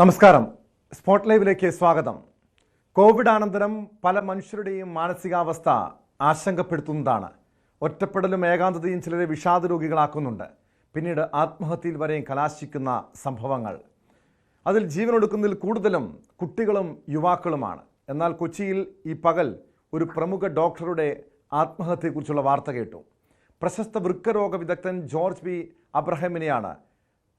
നമസ്കാരം. സ്പോട്ട് ലൈവിലേക്ക് സ്വാഗതം. കോവിഡ് അനന്തരം പല മനുഷ്യരുടെയും മാനസികാവസ്ഥ ആശങ്കപ്പെടുത്തുന്നതാണ്. ഒറ്റപ്പെടലും ഏകാന്തതയും ചിലരെ വിഷാദ രോഗികളാക്കുന്നുണ്ട്. പിന്നീട് ആത്മഹത്യയിൽ വരെയും കലാശിക്കുന്ന സംഭവങ്ങൾ. അതിൽ ജീവനൊടുക്കുന്നതിൽ കൂടുതലും കുട്ടികളും യുവാക്കളുമാണ്. എന്നാൽ കൊച്ചിയിൽ ഈ പകൽ ഒരു പ്രമുഖ ഡോക്ടറുടെ ആത്മഹത്യയെക്കുറിച്ചുള്ള വാർത്ത കേട്ടു. പ്രശസ്ത വൃക്കരോഗ വിദഗ്ധൻ ജോർജ് ബി അബ്രഹാമിനെയാണ്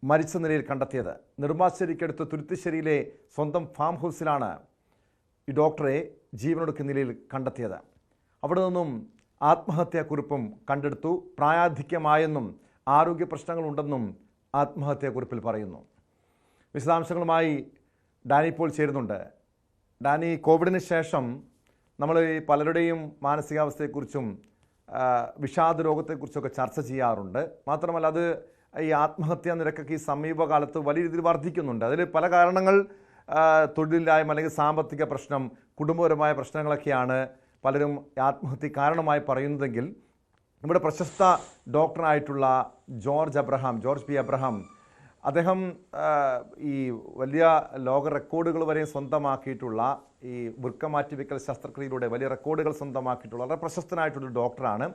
മരിച്ച നിലയിൽ കണ്ടെത്തിയത്. നെടുമ്പാശ്ശേരിക്കടുത്ത് തുരുത്തിശ്ശേരിയിലെ സ്വന്തം ഫാം ഹൗസിലാണ് ഈ ഡോക്ടറെ ജീവനൊടുക്കുന്ന നിലയിൽ കണ്ടെത്തിയത്. അവിടെ നിന്നും ആത്മഹത്യാക്കുറിപ്പും കണ്ടെടുത്തു. പ്രായാധിക്യമായെന്നും ആരോഗ്യ പ്രശ്നങ്ങളുണ്ടെന്നും ആത്മഹത്യാക്കുറിപ്പിൽ പറയുന്നു. വിശദാംശങ്ങളുമായി ഡാനി ഇപ്പോൾ ചേരുന്നുണ്ട്. ഡാനി, കോവിഡിന് ശേഷം നമ്മൾ പലരുടെയും മാനസികാവസ്ഥയെക്കുറിച്ചും വിഷാദ രോഗത്തെക്കുറിച്ചൊക്കെ ചർച്ച ചെയ്യാറുണ്ട്. മാത്രമല്ല, അത് ഈ ആത്മഹത്യാ നിരക്കൊക്കെ ഈ സമീപകാലത്ത് വലിയ രീതിയിൽ വർദ്ധിക്കുന്നുണ്ട്. അതിൽ പല കാരണങ്ങൾ, തൊഴിലില്ലായ്മ അല്ലെങ്കിൽ സാമ്പത്തിക പ്രശ്നം, കുടുംബപരമായ പ്രശ്നങ്ങളൊക്കെയാണ് പലരും ആത്മഹത്യ കാരണമായി പറയുന്നതെങ്കിൽ ഇവിടെ പ്രശസ്ത ഡോക്ടറായിട്ടുള്ള ജോർജ് ബി അബ്രഹാം, അദ്ദേഹം ഈ വലിയ ലോക റെക്കോർഡുകൾ വരെ സ്വന്തമാക്കിയിട്ടുള്ള ഈ വൃക്ക മാറ്റിവെക്കൽ ശസ്ത്രക്രിയയിലൂടെ വലിയ റെക്കോർഡുകൾ സ്വന്തമാക്കിയിട്ടുള്ള വളരെ പ്രശസ്തനായിട്ടുള്ള ഡോക്ടറാണ്.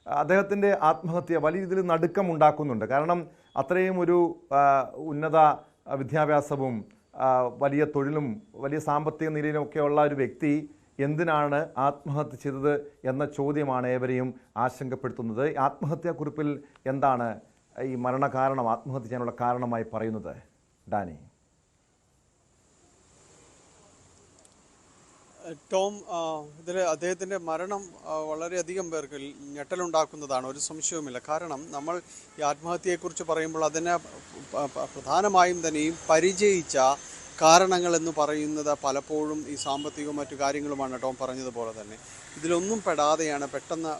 അദ്ദേഹത്തിൻ്റെ ആത്മഹത്യ വലിയ രീതിയിൽ നടുക്കം ഉണ്ടാക്കുന്നുണ്ട്. കാരണം അത്രയും ഒരു ഉന്നത വിദ്യാഭ്യാസവും വലിയ തൊഴിലും വലിയ സാമ്പത്തിക നിലയിലുമൊക്കെയുള്ള ഒരു വ്യക്തി എന്തിനാണ് ആത്മഹത്യ ചെയ്തത് എന്ന ചോദ്യമാണ് ഏവരെയും ആശങ്കപ്പെടുത്തുന്നത്. ആത്മഹത്യാക്കുറിപ്പിൽ എന്താണ് ഈ മരണകാരണം, ആത്മഹത്യ ചെയ്യാനുള്ള കാരണമായി പറയുന്നത് ഡാനി? ടോം, ഇതിൽ അദ്ദേഹത്തിൻ്റെ മരണം വളരെയധികം പേർക്ക് ഞെട്ടലുണ്ടാക്കുന്നതാണ്, ഒരു സംശയവുമില്ല. കാരണം നമ്മൾ ഈ ആത്മഹത്യയെക്കുറിച്ച് പറയുമ്പോൾ അതിനെ പ്രധാനമായും തന്നെയും പരിചയിച്ച കാരണങ്ങളെന്ന് പറയുന്നത് പലപ്പോഴും ഈ സാമ്പത്തികവും മറ്റു കാര്യങ്ങളുമാണ്. ടോം പറഞ്ഞതുപോലെ തന്നെ ഇതിലൊന്നും പെടാതെയാണ് പെട്ടെന്ന്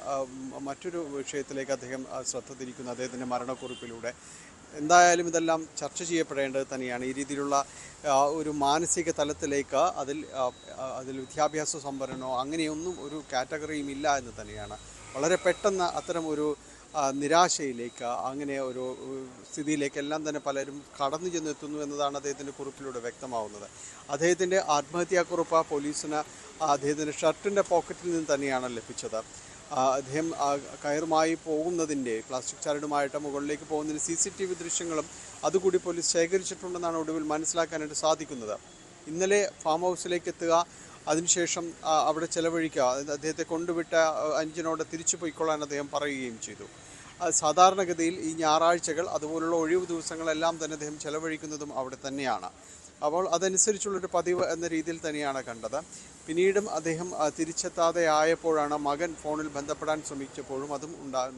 മറ്റൊരു വിഷയത്തിലേക്ക് അദ്ദേഹം ശ്രദ്ധ തിരിക്കുന്നത് അദ്ദേഹത്തിൻ്റെ മരണക്കുറിപ്പിലൂടെ. എന്തായാലും ഇതെല്ലാം ചർച്ച ചെയ്യപ്പെടേണ്ടത് തന്നെയാണ്. ഈ രീതിയിലുള്ള ഒരു മാനസിക തലത്തിലേക്ക് അതിൽ വിദ്യാഭ്യാസ സമ്പന്നനോ അങ്ങനെയൊന്നും ഒരു കാറ്റഗറിയും ഇല്ല എന്ന് തന്നെയാണ്. വളരെ പെട്ടെന്ന് അത്തരം ഒരു നിരാശയിലേക്ക്, അങ്ങനെ ഒരു സ്ഥിതിയിലേക്കെല്ലാം തന്നെ പലരും കടന്നു ചെന്നെത്തുന്നു എന്നതാണ് അദ്ദേഹത്തിൻ്റെ കുറിപ്പിലൂടെ വ്യക്തമാവുന്നത്. അദ്ദേഹത്തിൻ്റെ ആത്മഹത്യാക്കുറിപ്പ് പോലീസിന് അദ്ദേഹത്തിൻ്റെ ഷർട്ടിൻ്റെ പോക്കറ്റിൽ നിന്ന് തന്നെയാണ് ലഭിച്ചത്. അദ്ദേഹം കയറുമായി പോകുന്നതിൻ്റെ, പ്ലാസ്റ്റിക് ചരടുമായിട്ട് മുകളിലേക്ക് പോകുന്നതിന് CCTV ദൃശ്യങ്ങളും അതുകൂടി പോലീസ് ശേഖരിച്ചിട്ടുണ്ടെന്നാണ് ഒടുവിൽ മനസ്സിലാക്കാനായിട്ട് സാധിക്കുന്നത്. ഇന്നലെ ഫാം ഹൗസിലേക്ക് എത്തുക, അതിനുശേഷം അവിടെ ചെലവഴിക്കുക, അദ്ദേഹത്തെ കൊണ്ടുവിട്ട അഞ്ചിനോട് തിരിച്ചു പോയിക്കൊള്ളാൻ അദ്ദേഹം പറയുകയും ചെയ്തു. സാധാരണഗതിയിൽ ഈ ഞായറാഴ്ചകൾ അതുപോലുള്ള ഒഴിവ് ദിവസങ്ങളെല്ലാം തന്നെ അദ്ദേഹം ചെലവഴിക്കുന്നതും അവിടെ തന്നെയാണ്. അപ്പോൾ അതനുസരിച്ചുള്ളൊരു പതിവ് എന്ന രീതിയിൽ തന്നെയാണ് കണ്ടത്. പിന്നീടും അദ്ദേഹം തിരിച്ചെത്താതെ ആയപ്പോഴാണ് മകൻ ഫോണിൽ ബന്ധപ്പെടാൻ ശ്രമിച്ചപ്പോഴും അതും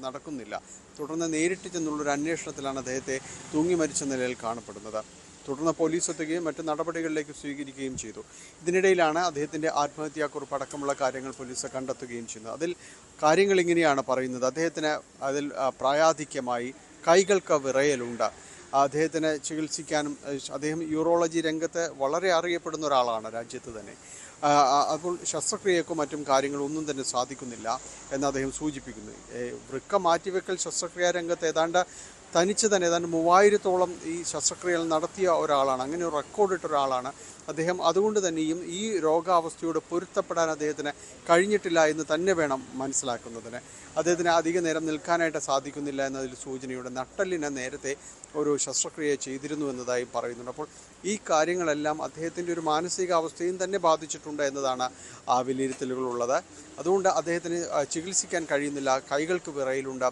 നടക്കുന്നില്ല. തുടർന്ന് നേരിട്ട് ചെന്നുള്ളൊരു അന്വേഷണത്തിലാണ് അദ്ദേഹത്തെ തൂങ്ങി മരിച്ച നിലയിൽ കാണപ്പെടുന്നത്. തുടർന്ന് പോലീസ് എത്തുകയും മറ്റ് നടപടികളിലേക്ക് സ്വീകരിക്കുകയും ചെയ്തു. ഇതിനിടയിലാണ് അദ്ദേഹത്തിൻ്റെ ആത്മഹത്യാക്കുറിപ്പ് അടക്കമുള്ള കാര്യങ്ങൾ പോലീസ് കണ്ടെത്തുകയും ചെയ്യുന്നത്. അതിൽ കാര്യങ്ങൾ ഇങ്ങനെയാണ് പറയുന്നത്. അദ്ദേഹത്തിന് അതിൽ പ്രായാധിക്യമായി കൈകൾക്ക് വിറയലുണ്ട്. അദ്ദേഹത്തിന് ചികിത്സിക്കാനും, അദ്ദേഹം യൂറോളജി രംഗത്ത് വളരെ അറിയപ്പെടുന്ന ഒരാളാണ് രാജ്യത്ത് തന്നെ. അപ്പോൾ ശസ്ത്രക്രിയക്കോ മറ്റും കാര്യങ്ങളൊന്നും തന്നെ സാധിക്കുന്നില്ല എന്ന് അദ്ദേഹം സൂചിപ്പിക്കുന്നു. വൃക്ക മാറ്റിവെക്കൽ ശസ്ത്രക്രിയാ രംഗത്ത് ഏതാണ്ട് 3000-ഓളം ഈ ശസ്ത്രക്രിയകൾ നടത്തിയ ഒരാളാണ്. അങ്ങനെ ഒരു റെക്കോർഡിട്ട ഒരാളാണ് അദ്ദേഹം. അതുകൊണ്ട് തന്നെയും ഈ രോഗാവസ്ഥയോട് പൊരുത്തപ്പെടാൻ അദ്ദേഹത്തിന് കഴിഞ്ഞിട്ടില്ല എന്ന് തന്നെ വേണം മനസ്സിലാക്കുന്നതിന്. അദ്ദേഹത്തിന് അധിക നേരം നിൽക്കാനായിട്ട് സാധിക്കുന്നില്ല എന്നതിൽ സൂചനയുടെ നട്ടെല്ലിന് നേരത്തെ ഒരു ശസ്ത്രക്രിയ ചെയ്തിരുന്നു എന്നതായി പറയുന്നുണ്ട്. അപ്പോൾ ഈ കാര്യങ്ങളെല്ലാം അദ്ദേഹത്തിൻ്റെ ഒരു മാനസികാവസ്ഥയും തന്നെ ബാധിച്ചിട്ടുണ്ട് എന്നതാണ് വിലയിരുത്തലുകളുള്ളത്. അതുകൊണ്ട് അദ്ദേഹത്തിന് ചികിത്സിക്കാൻ കഴിയുന്നില്ല, കൈകൾക്ക് വിറയലുണ്ട്,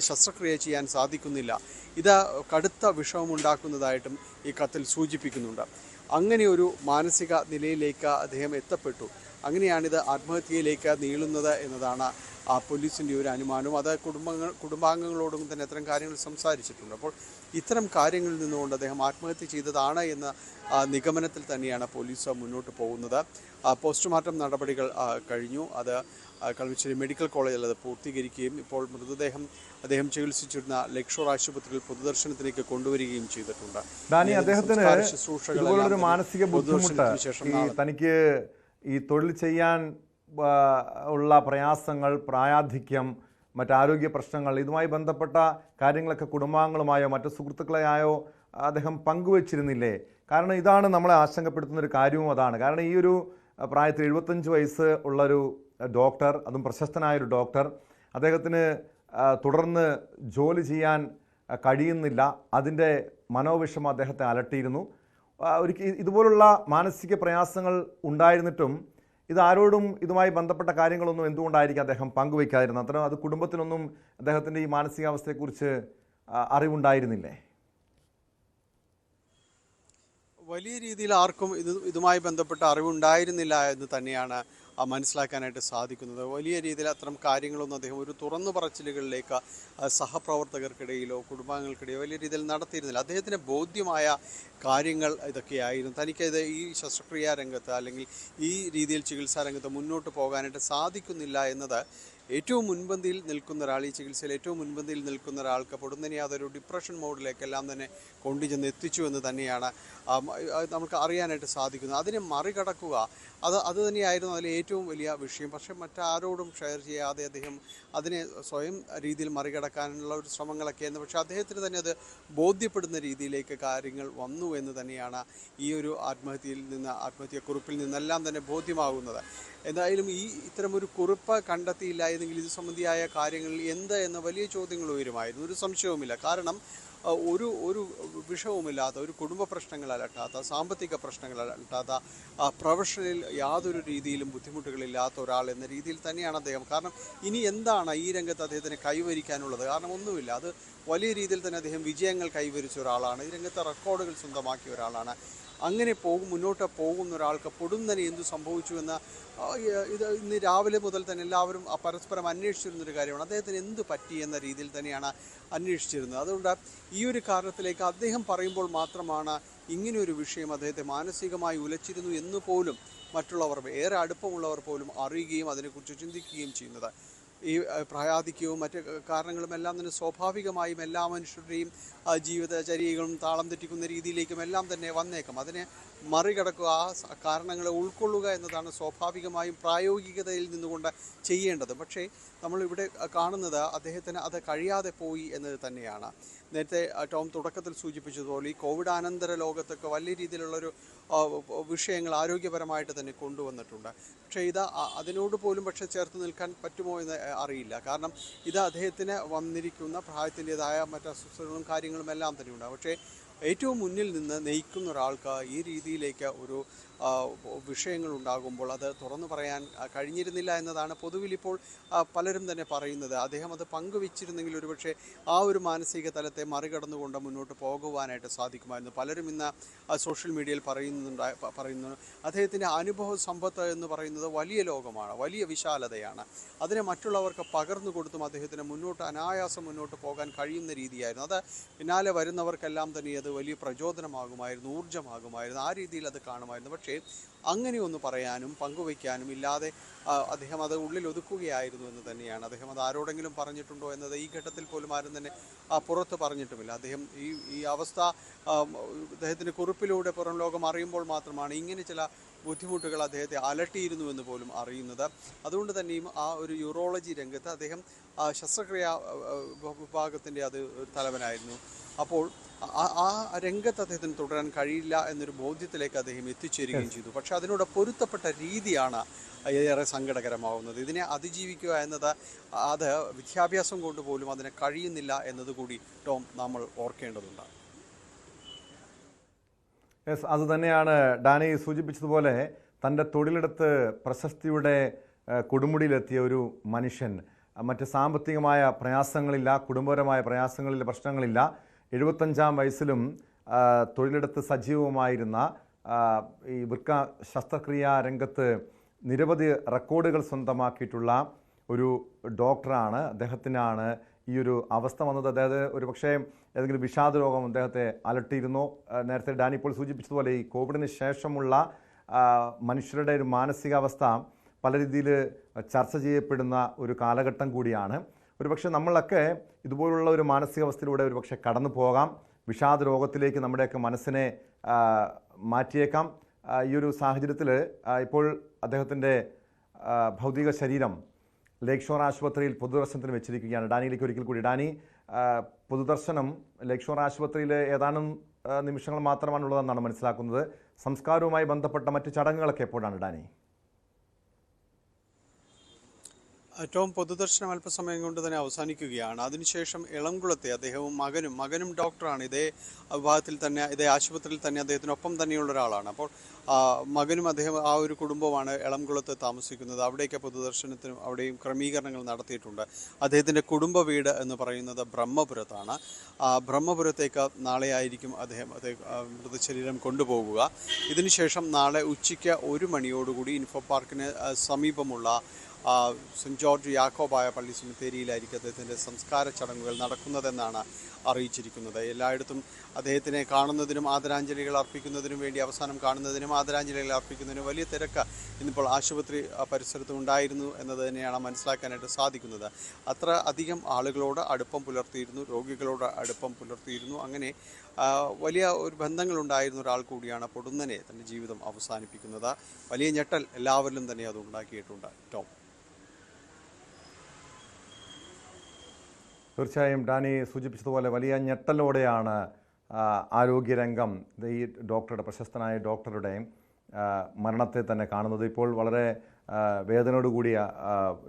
ശസ്ത്രക്രിയ ചെയ്യാൻ സാധിക്കുന്നില്ല. ഇത് കടുത്ത വിഷമമുണ്ടാക്കുന്നതായിട്ടും ഈ കത്തിൽ സൂചിപ്പിക്കുന്നുണ്ട്. അങ്ങനെ ഒരു മാനസിക നിലയിലേക്ക് അദ്ദേഹം എത്തപ്പെട്ടു. അങ്ങനെയാണിത് ആത്മഹത്യയിലേക്ക് നീളുന്നത് എന്നതാണ് പോലീസിൻ്റെ ഒരു അനുമാനവും. അത് കുടുംബാംഗങ്ങളോടും തന്നെ അത്തരം കാര്യങ്ങൾ സംസാരിച്ചിട്ടുണ്ട്. അപ്പോൾ ഇത്തരം കാര്യങ്ങളിൽ നിന്നുകൊണ്ട് അദ്ദേഹം ആത്മഹത്യ ചെയ്തതാണ് എന്ന നിഗമനത്തിൽ തന്നെയാണ് പോലീസ് മുന്നോട്ട് പോകുന്നത്. പോസ്റ്റ്മോർട്ടം നടപടികൾ കഴിഞ്ഞു. അത് കളമശ്ശേരി മെഡിക്കൽ കോളേജിൽ അത് പൂർത്തീകരിക്കുകയും ഇപ്പോൾ മൃതദേഹം അദ്ദേഹം ചികിത്സിച്ചിരുന്ന ലക്ഷോർ ആശുപത്രിയിൽ പൊതുദർശനത്തിലേക്ക് കൊണ്ടുവരികയും ചെയ്തിട്ടുണ്ട്. ഇതുപോലൊരു മാനസിക ബുദ്ധിമുട്ട്, തനിക്ക് ഈ തൊഴിൽ ചെയ്യാൻ ഉള്ള പ്രയാസങ്ങൾ, പ്രായാധിക്യം, മറ്റാരോഗ്യ പ്രശ്നങ്ങൾ, ഇതുമായി ബന്ധപ്പെട്ട കാര്യങ്ങളൊക്കെ കുടുംബാംഗങ്ങളുമായോ മറ്റു സുഹൃത്തുക്കളെയായോ അദ്ദേഹം പങ്കുവച്ചിരുന്നില്ലേ? കാരണം ഇതാണ് നമ്മളെ ആശങ്കപ്പെടുത്തുന്ന ഒരു കാര്യവും അതാണ്. കാരണം ഈ ഒരു പ്രായത്തിൽ 75 വയസ്സ് ഉള്ളൊരു ഡോക്ടർ, അതും പ്രശസ്തനായൊരു ഡോക്ടർ, അദ്ദേഹത്തിന് തുടർന്ന് ജോലി ചെയ്യാൻ കഴിയുന്നില്ല. അതിൻ്റെ മനോവിഷമം അദ്ദേഹത്തെ അലട്ടിയിരുന്നു. ഒരിക്കൽ ഇതുപോലുള്ള മാനസിക പ്രയാസങ്ങൾ ഉണ്ടായിരുന്നിട്ടും ഇതാരോടും ഇതുമായി ബന്ധപ്പെട്ട കാര്യങ്ങളൊന്നും എന്തുകൊണ്ടായിരിക്കും അദ്ദേഹം പങ്കുവയ്ക്കാതിരുന്നത്? അത്തരം അത് കുടുംബത്തിനൊന്നും അദ്ദേഹത്തിൻ്റെ ഈ മാനസികാവസ്ഥയെക്കുറിച്ച് അറിവുണ്ടായിരുന്നില്ലേ? വലിയ രീതിയിൽ ആർക്കും ഇതുമായി ബന്ധപ്പെട്ട അറിവുണ്ടായിരുന്നില്ല എന്ന് തന്നെയാണ് മനസ്സിലാക്കാനായിട്ട് സാധിക്കുന്നത്. വലിയ രീതിയിൽ അത്തരം കാര്യങ്ങളൊന്നും അദ്ദേഹം ഒരു തുറന്നു പറച്ചിലുകളിലേക്ക് സഹപ്രവർത്തകർക്കിടയിലോ കുടുംബാംഗങ്ങൾക്കിടയിലോ വലിയ രീതിയിൽ നടത്തിയിരുന്നില്ല. അദ്ദേഹത്തിന് ബോധ്യമായ കാര്യങ്ങൾ ഇതൊക്കെയായിരുന്നു. തനിക്കത് ഈ ശസ്ത്രക്രിയാ രംഗത്ത് അല്ലെങ്കിൽ ഈ രീതിയിൽ ചികിത്സാ രംഗത്ത് മുന്നോട്ട് പോകാനായിട്ട് സാധിക്കുന്നില്ല എന്നത് ഏറ്റവും മുൻപന്തിയിൽ നിൽക്കുന്ന ഒരാൾ, ഈ ചികിത്സയിൽ ഏറ്റവും മുൻപന്തിയിൽ നിൽക്കുന്ന ഒരാൾക്ക് പൊടുന്നനെ അതൊരു ഡിപ്രഷൻ മോഡിലേക്കെല്ലാം തന്നെ കൊണ്ടുചെന്ന് എത്തിച്ചു എന്ന് തന്നെയാണ് നമുക്ക് അറിയാനായിട്ട് സാധിക്കുന്നത്. അതിനെ മറികടക്കുക അത് തന്നെയായിരുന്നു അതിൽ ഏറ്റവും വലിയ വിഷയം. പക്ഷേ മറ്റാരോടും ഷെയർ ചെയ്യാതെ അദ്ദേഹം അതിനെ സ്വയം രീതിയിൽ മറികടക്കാനുള്ള ഒരു ശ്രമങ്ങളൊക്കെയായിരുന്നു. പക്ഷേ അദ്ദേഹത്തിന് തന്നെ അത് ബോധ്യപ്പെടുന്ന രീതിയിലേക്ക് കാര്യങ്ങൾ വന്നു എന്ന് തന്നെയാണ് ഈ ഒരു ആത്മഹത്യക്കുറിപ്പിൽ നിന്നെല്ലാം തന്നെ ബോധ്യമാകുന്നത്. എന്തായാലും ഇത്തരമൊരു കുറിപ്പ് കണ്ടെത്തിയില്ലായിരുന്നെങ്കിൽ ഇത് സംബന്ധിയായ കാര്യങ്ങളിൽ എന്ത് എന്ന വലിയ ചോദ്യങ്ങൾ ഉയരുമായിരുന്നു. ഒരു സംശയവുമില്ല. കാരണം ഒരു വിഷവുമില്ലാത്ത, ഒരു കുടുംബ പ്രശ്നങ്ങൾ അലട്ടാത്ത, സാമ്പത്തിക പ്രശ്നങ്ങൾ അലട്ടാത്ത, പ്രൊഫഷണൽ യാതൊരു രീതിയിലും ബുദ്ധിമുട്ടുകളില്ലാത്ത ഒരാൾ എന്ന രീതിയിൽ തന്നെയാണ് അദ്ദേഹം. കാരണം ഇനി എന്താണ് ഈ രംഗത്ത് അദ്ദേഹത്തിന് കൈവരിക്കാനുള്ളത്? കാരണം ഒന്നുമില്ല. അത് വലിയ രീതിയിൽ തന്നെ അദ്ദേഹം വിജയങ്ങൾ കൈവരിച്ച ഒരാളാണ്. ഈ രംഗത്ത് റെക്കോർഡുകൾ സ്വന്തമാക്കിയ ഒരാളാണ്. അങ്ങനെ മുന്നോട്ട് പോകുന്ന ഒരാൾക്ക് പൊടുന്നനെ എന്തു സംഭവിച്ചു എന്ന ഇത് ഇന്ന് രാവിലെ മുതൽ തന്നെ എല്ലാവരും പരസ്പരം അന്വേഷിച്ചിരുന്നൊരു കാര്യമാണ്. അദ്ദേഹത്തിന് എന്ത് പറ്റി എന്ന രീതിയിൽ തന്നെയാണ് അന്വേഷിച്ചിരുന്നത്. അതുകൊണ്ട് ഈ ഒരു കാരണത്തിലേക്ക് അദ്ദേഹം പറയുമ്പോൾ മാത്രമാണ് ഇങ്ങനെയൊരു വിഷയം അദ്ദേഹത്തെ മാനസികമായി ഉലച്ചിരുന്നു എന്ന് പോലും മറ്റുള്ളവർ, ഏറെ അടുപ്പമുള്ളവർ പോലും അറിയുകയും അതിനെക്കുറിച്ച് ചിന്തിക്കുകയും ചെയ്യുന്നത്. ഈ പ്രായാധിക്യവും മറ്റ് കാരണങ്ങളും എല്ലാം തന്നെ സ്വാഭാവികമായും എല്ലാ മനുഷ്യരുടെയും ജീവിതചര്യകളും താളം തെറ്റിക്കുന്ന രീതിയിലേക്കും എല്ലാം തന്നെ വന്നേക്കാം. അതിനെ മറികടക്കുക, ആ കാരണങ്ങളെ ഉൾക്കൊള്ളുക എന്നതാണ് സ്വാഭാവികമായും പ്രായോഗികതയിൽ നിന്നുകൊണ്ട് ചെയ്യേണ്ടത്. പക്ഷേ നമ്മളിവിടെ കാണുന്നത് അദ്ദേഹത്തിന് അത് കഴിയാതെ പോയി എന്നത് തന്നെയാണ്. നേരത്തെ ടോം തുടക്കത്തിൽ സൂചിപ്പിച്ചതുപോലെ ഈ കോവിഡ് അനന്തര ലോകത്തൊക്കെ വലിയ രീതിയിലുള്ളൊരു വിഷയങ്ങൾ ആരോഗ്യപരമായിട്ട് തന്നെ കൊണ്ടുവന്നിട്ടുണ്ട്. പക്ഷേ അതിനോട് പോലും പക്ഷേ ചേർത്ത് നിൽക്കാൻ പറ്റുമോ എന്ന് അറിയില്ല. കാരണം ഇത് അദ്ദേഹത്തിന് വന്നിരിക്കുന്ന പ്രായത്തിൻ്റെതായ മറ്റ് അസ്വസ്ഥതകളും കാര്യങ്ങളും എല്ലാം തന്നെ ഉണ്ടാകും. പക്ഷേ ഏറ്റവും മുന്നിൽ നിന്ന് നയിക്കുന്ന ഒരാൾക്ക് ഈ രീതിയിലേക്ക് ഒരു വിഷയങ്ങൾ ഉണ്ടാകുമ്പോൾ അത് തുറന്നു പറയാൻ കഴിഞ്ഞിരുന്നില്ല എന്നതാണ് പൊതുവിൽ ഇപ്പോൾ പലരും തന്നെ പറയുന്നത്. അദ്ദേഹം അത് പങ്കുവച്ചിരുന്നെങ്കിൽ ഒരുപക്ഷെ ആ ഒരു മാനസിക തലത്തെ മറികടന്നുകൊണ്ട് മുന്നോട്ട് പോകുവാനായിട്ട് സാധിക്കുമായിരുന്നു. പലരും ഇന്ന് സോഷ്യൽ മീഡിയയിൽ പറയുന്നു അദ്ദേഹത്തിൻ്റെ അനുഭവ സമ്പത്ത് എന്ന് പറയുന്നത് വലിയ ലോകമാണ്, വലിയ വിശാലതയാണ്. അതിനെ മറ്റുള്ളവർക്ക് പകർന്നു കൊടുത്തും അദ്ദേഹത്തിന് അനായാസം മുന്നോട്ട് പോകാൻ കഴിയുന്ന രീതിയായിരുന്നു. അത് പിന്നാലെ വരുന്നവർക്കെല്ലാം തന്നെ അത് വലിയ പ്രചോദനമാകുമായിരുന്നു, ഊർജ്ജമാകുമായിരുന്നു. ആ രീതിയിൽ അത് കാണുമായിരുന്നു. പക്ഷേ അങ്ങനെയൊന്ന് പറയാനും പങ്കുവയ്ക്കാനും ഇല്ലാതെ അദ്ദേഹം അത് ഉള്ളിൽ ഒതുക്കുകയായിരുന്നു എന്ന് തന്നെയാണ്. അദ്ദേഹം അത് ആരോടെങ്കിലും പറഞ്ഞിട്ടുണ്ടോ എന്നത് ഈ ഘട്ടത്തിൽ പോലും ആരും തന്നെ പുറത്ത് പറഞ്ഞിട്ടുമില്ല. അദ്ദേഹം ഈ അവസ്ഥ അദ്ദേഹത്തിൻ്റെ കുറിപ്പിലൂടെ പുറം ലോകം അറിയുമ്പോൾ മാത്രമാണ് ഇങ്ങനെ ചില ബുദ്ധിമുട്ടുകൾ അദ്ദേഹത്തെ അലട്ടിയിരുന്നു എന്ന് പോലും അറിയുന്നത്. അതുകൊണ്ട് തന്നെയും ആ ഒരു യൂറോളജി രംഗത്ത് അദ്ദേഹം ശസ്ത്രക്രിയാ വിഭാഗത്തിൻ്റെ അത് തലവനായിരുന്നു. അപ്പോൾ ആ രംഗത്ത് അദ്ദേഹത്തിന് തുടരാൻ കഴിയില്ല എന്നൊരു ബോധ്യത്തിലേക്ക് അദ്ദേഹം എത്തിച്ചേരുകയും ചെയ്തു. പക്ഷെ അതിനോട് പൊരുത്തപ്പെട്ട രീതിയാണ് ഏറെ സങ്കടകരമാവുന്നത്. ഇതിനെ അതിജീവിക്കുക എന്നത് അത് വിദ്യാഭ്യാസം കൊണ്ട് പോലും അതിനെ കഴിയുന്നില്ല എന്നതുകൂടി ടോം നമ്മൾ ഓർക്കേണ്ടതുണ്ട്. യെസ്, അതുതന്നെയാണ് ഡാനി സൂചിപ്പിച്ചതുപോലെ തൻ്റെ തൊഴിലെടുത്ത് പ്രശസ്തിയുടെ കൊടുമുടിയിലെത്തിയ ഒരു മനുഷ്യൻ, മറ്റ് സാമ്പത്തികമായ പ്രയാസങ്ങളില്ല, കുടുംബപരമായ പ്രയാസങ്ങളില്ല, പ്രശ്നങ്ങളില്ല. 75-ാം വയസ്സിലും തൊഴിലെടുത്ത് സജീവമായിരുന്ന ഈ വൃക്ക ശസ്ത്രക്രിയാ രംഗത്ത് നിരവധി റെക്കോർഡുകൾ സ്വന്തമാക്കിയിട്ടുള്ള ഒരു ഡോക്ടറാണ്. അദ്ദേഹത്തിനാണ് ഈ ഒരു അവസ്ഥ വന്നത്. അതായത് ഒരു പക്ഷേ ഏതെങ്കിലും വിഷാദ രോഗം അദ്ദേഹത്തെ അലട്ടിയിരുന്നോ? നേരത്തെ ഡാനി ഇപ്പോൾ സൂചിപ്പിച്ചതുപോലെ ഈ കോവിഡിന് ശേഷമുള്ള മനുഷ്യരുടെ ഒരു മാനസികാവസ്ഥ പല രീതിയിൽ ചർച്ച ചെയ്യപ്പെടുന്ന ഒരു കാലഘട്ടം കൂടിയാണ്. ഒരുപക്ഷെ നമ്മളൊക്കെ ഇതുപോലുള്ള ഒരു മാനസികാവസ്ഥയിലൂടെ ഒരുപക്ഷെ കടന്നു പോകാം. വിഷാദ രോഗത്തിലേക്ക് നമ്മുടെയൊക്കെ മനസ്സിനെ മാറ്റിയേക്കാം. ഈ ഒരു സാഹചര്യത്തിൽ ഇപ്പോൾ അദ്ദേഹത്തിൻ്റെ ഭൗതിക ശരീരം ലേക്ക് ഷോർ ആശുപത്രിയിൽ പൊതുദർശനത്തിന് വെച്ചിരിക്കുകയാണ്. ഡാനിയിലേക്ക് ഒരിക്കൽ കൂടി. ഡാനി, പൊതുദർശനം ലേക്ക് ഷോർ ആശുപത്രിയിൽ ഏതാനും നിമിഷങ്ങൾ മാത്രമാണുള്ളതെന്നാണ് മനസ്സിലാക്കുന്നത്. സംസ്കാരവുമായി ബന്ധപ്പെട്ട മറ്റ് ചടങ്ങുകളൊക്കെ എപ്പോഴാണ് ഡാനി? ഏറ്റവും പൊതുദർശനം അല്പസമയം കൊണ്ട് തന്നെ അവസാനിക്കുകയാണ്. അതിനുശേഷം എളംകുളത്തെ അദ്ദേഹവും മകനും ഡോക്ടറാണ്. ഇതേ വിഭാഗത്തിൽ തന്നെ, ഇതേ ആശുപത്രിയിൽ തന്നെ അദ്ദേഹത്തിനൊപ്പം തന്നെയുള്ള ഒരാളാണ്. അപ്പോൾ മകനും അദ്ദേഹം ആ ഒരു കുടുംബമാണ് എളംകുളത്ത് താമസിക്കുന്നത്. അവിടേക്ക് പൊതുദർശനത്തിനും അവിടെയും ക്രമീകരണങ്ങൾ നടത്തിയിട്ടുണ്ട്. അദ്ദേഹത്തിൻ്റെ കുടുംബ വീട് എന്ന് പറയുന്നത് ബ്രഹ്മപുരത്താണ്. ബ്രഹ്മപുരത്തേക്ക് നാളെ ആയിരിക്കും അദ്ദേഹം മൃതശരീരം കൊണ്ടുപോകുക. ഇതിനുശേഷം നാളെ ഉച്ചയ്ക്ക് 1 മണിയോടുകൂടി ഇൻഫോ പാർക്കിന് സമീപമുള്ള സെൻറ്റ് ജോർജ് യാക്കോബായ പള്ളി സെമിത്തേരിയിലായിരിക്കും അദ്ദേഹത്തിൻ്റെ സംസ്കാര ചടങ്ങുകൾ നടക്കുന്നതെന്നാണ് അറിയിച്ചിരിക്കുന്നത്. എല്ലായിടത്തും അദ്ദേഹത്തിനെ കാണുന്നതിനും ആദരാഞ്ജലികൾ അർപ്പിക്കുന്നതിനും വേണ്ടി, അവസാനം കാണുന്നതിനും ആദരാഞ്ജലികൾ അർപ്പിക്കുന്നതിനും വലിയ തിരക്ക് ഇന്നിപ്പോൾ ആശുപത്രി പരിസരത്ത് ഉണ്ടായിരുന്നു എന്നത് തന്നെയാണ് മനസ്സിലാക്കാനായിട്ട് സാധിക്കുന്നത്. അത്ര അധികം ആളുകളോട് അടുപ്പം പുലർത്തിയിരുന്നു, രോഗികളോട് അടുപ്പം പുലർത്തിയിരുന്നു. അങ്ങനെ വലിയ ഒരു ബന്ധങ്ങളുണ്ടായിരുന്ന ഒരാൾ കൂടിയാണ് പൊടുന്നനെ തൻ്റെ ജീവിതം അവസാനിപ്പിക്കുന്നത്. വലിയ ഞെട്ടൽ എല്ലാവരിലും തന്നെ അത് ഉണ്ടാക്കിയിട്ടുണ്ട്. ടോം. തീർച്ചയായും ഡാനി സൂചിപ്പിച്ചതുപോലെ വലിയ ഞെട്ടലോടെയാണ് ആരോഗ്യരംഗം ഈ പ്രശസ്തനായ ഡോക്ടറുടെ മരണത്തെ തന്നെ കാണുന്നത്. ഇപ്പോൾ വളരെ വേദനയോടുകൂടിയ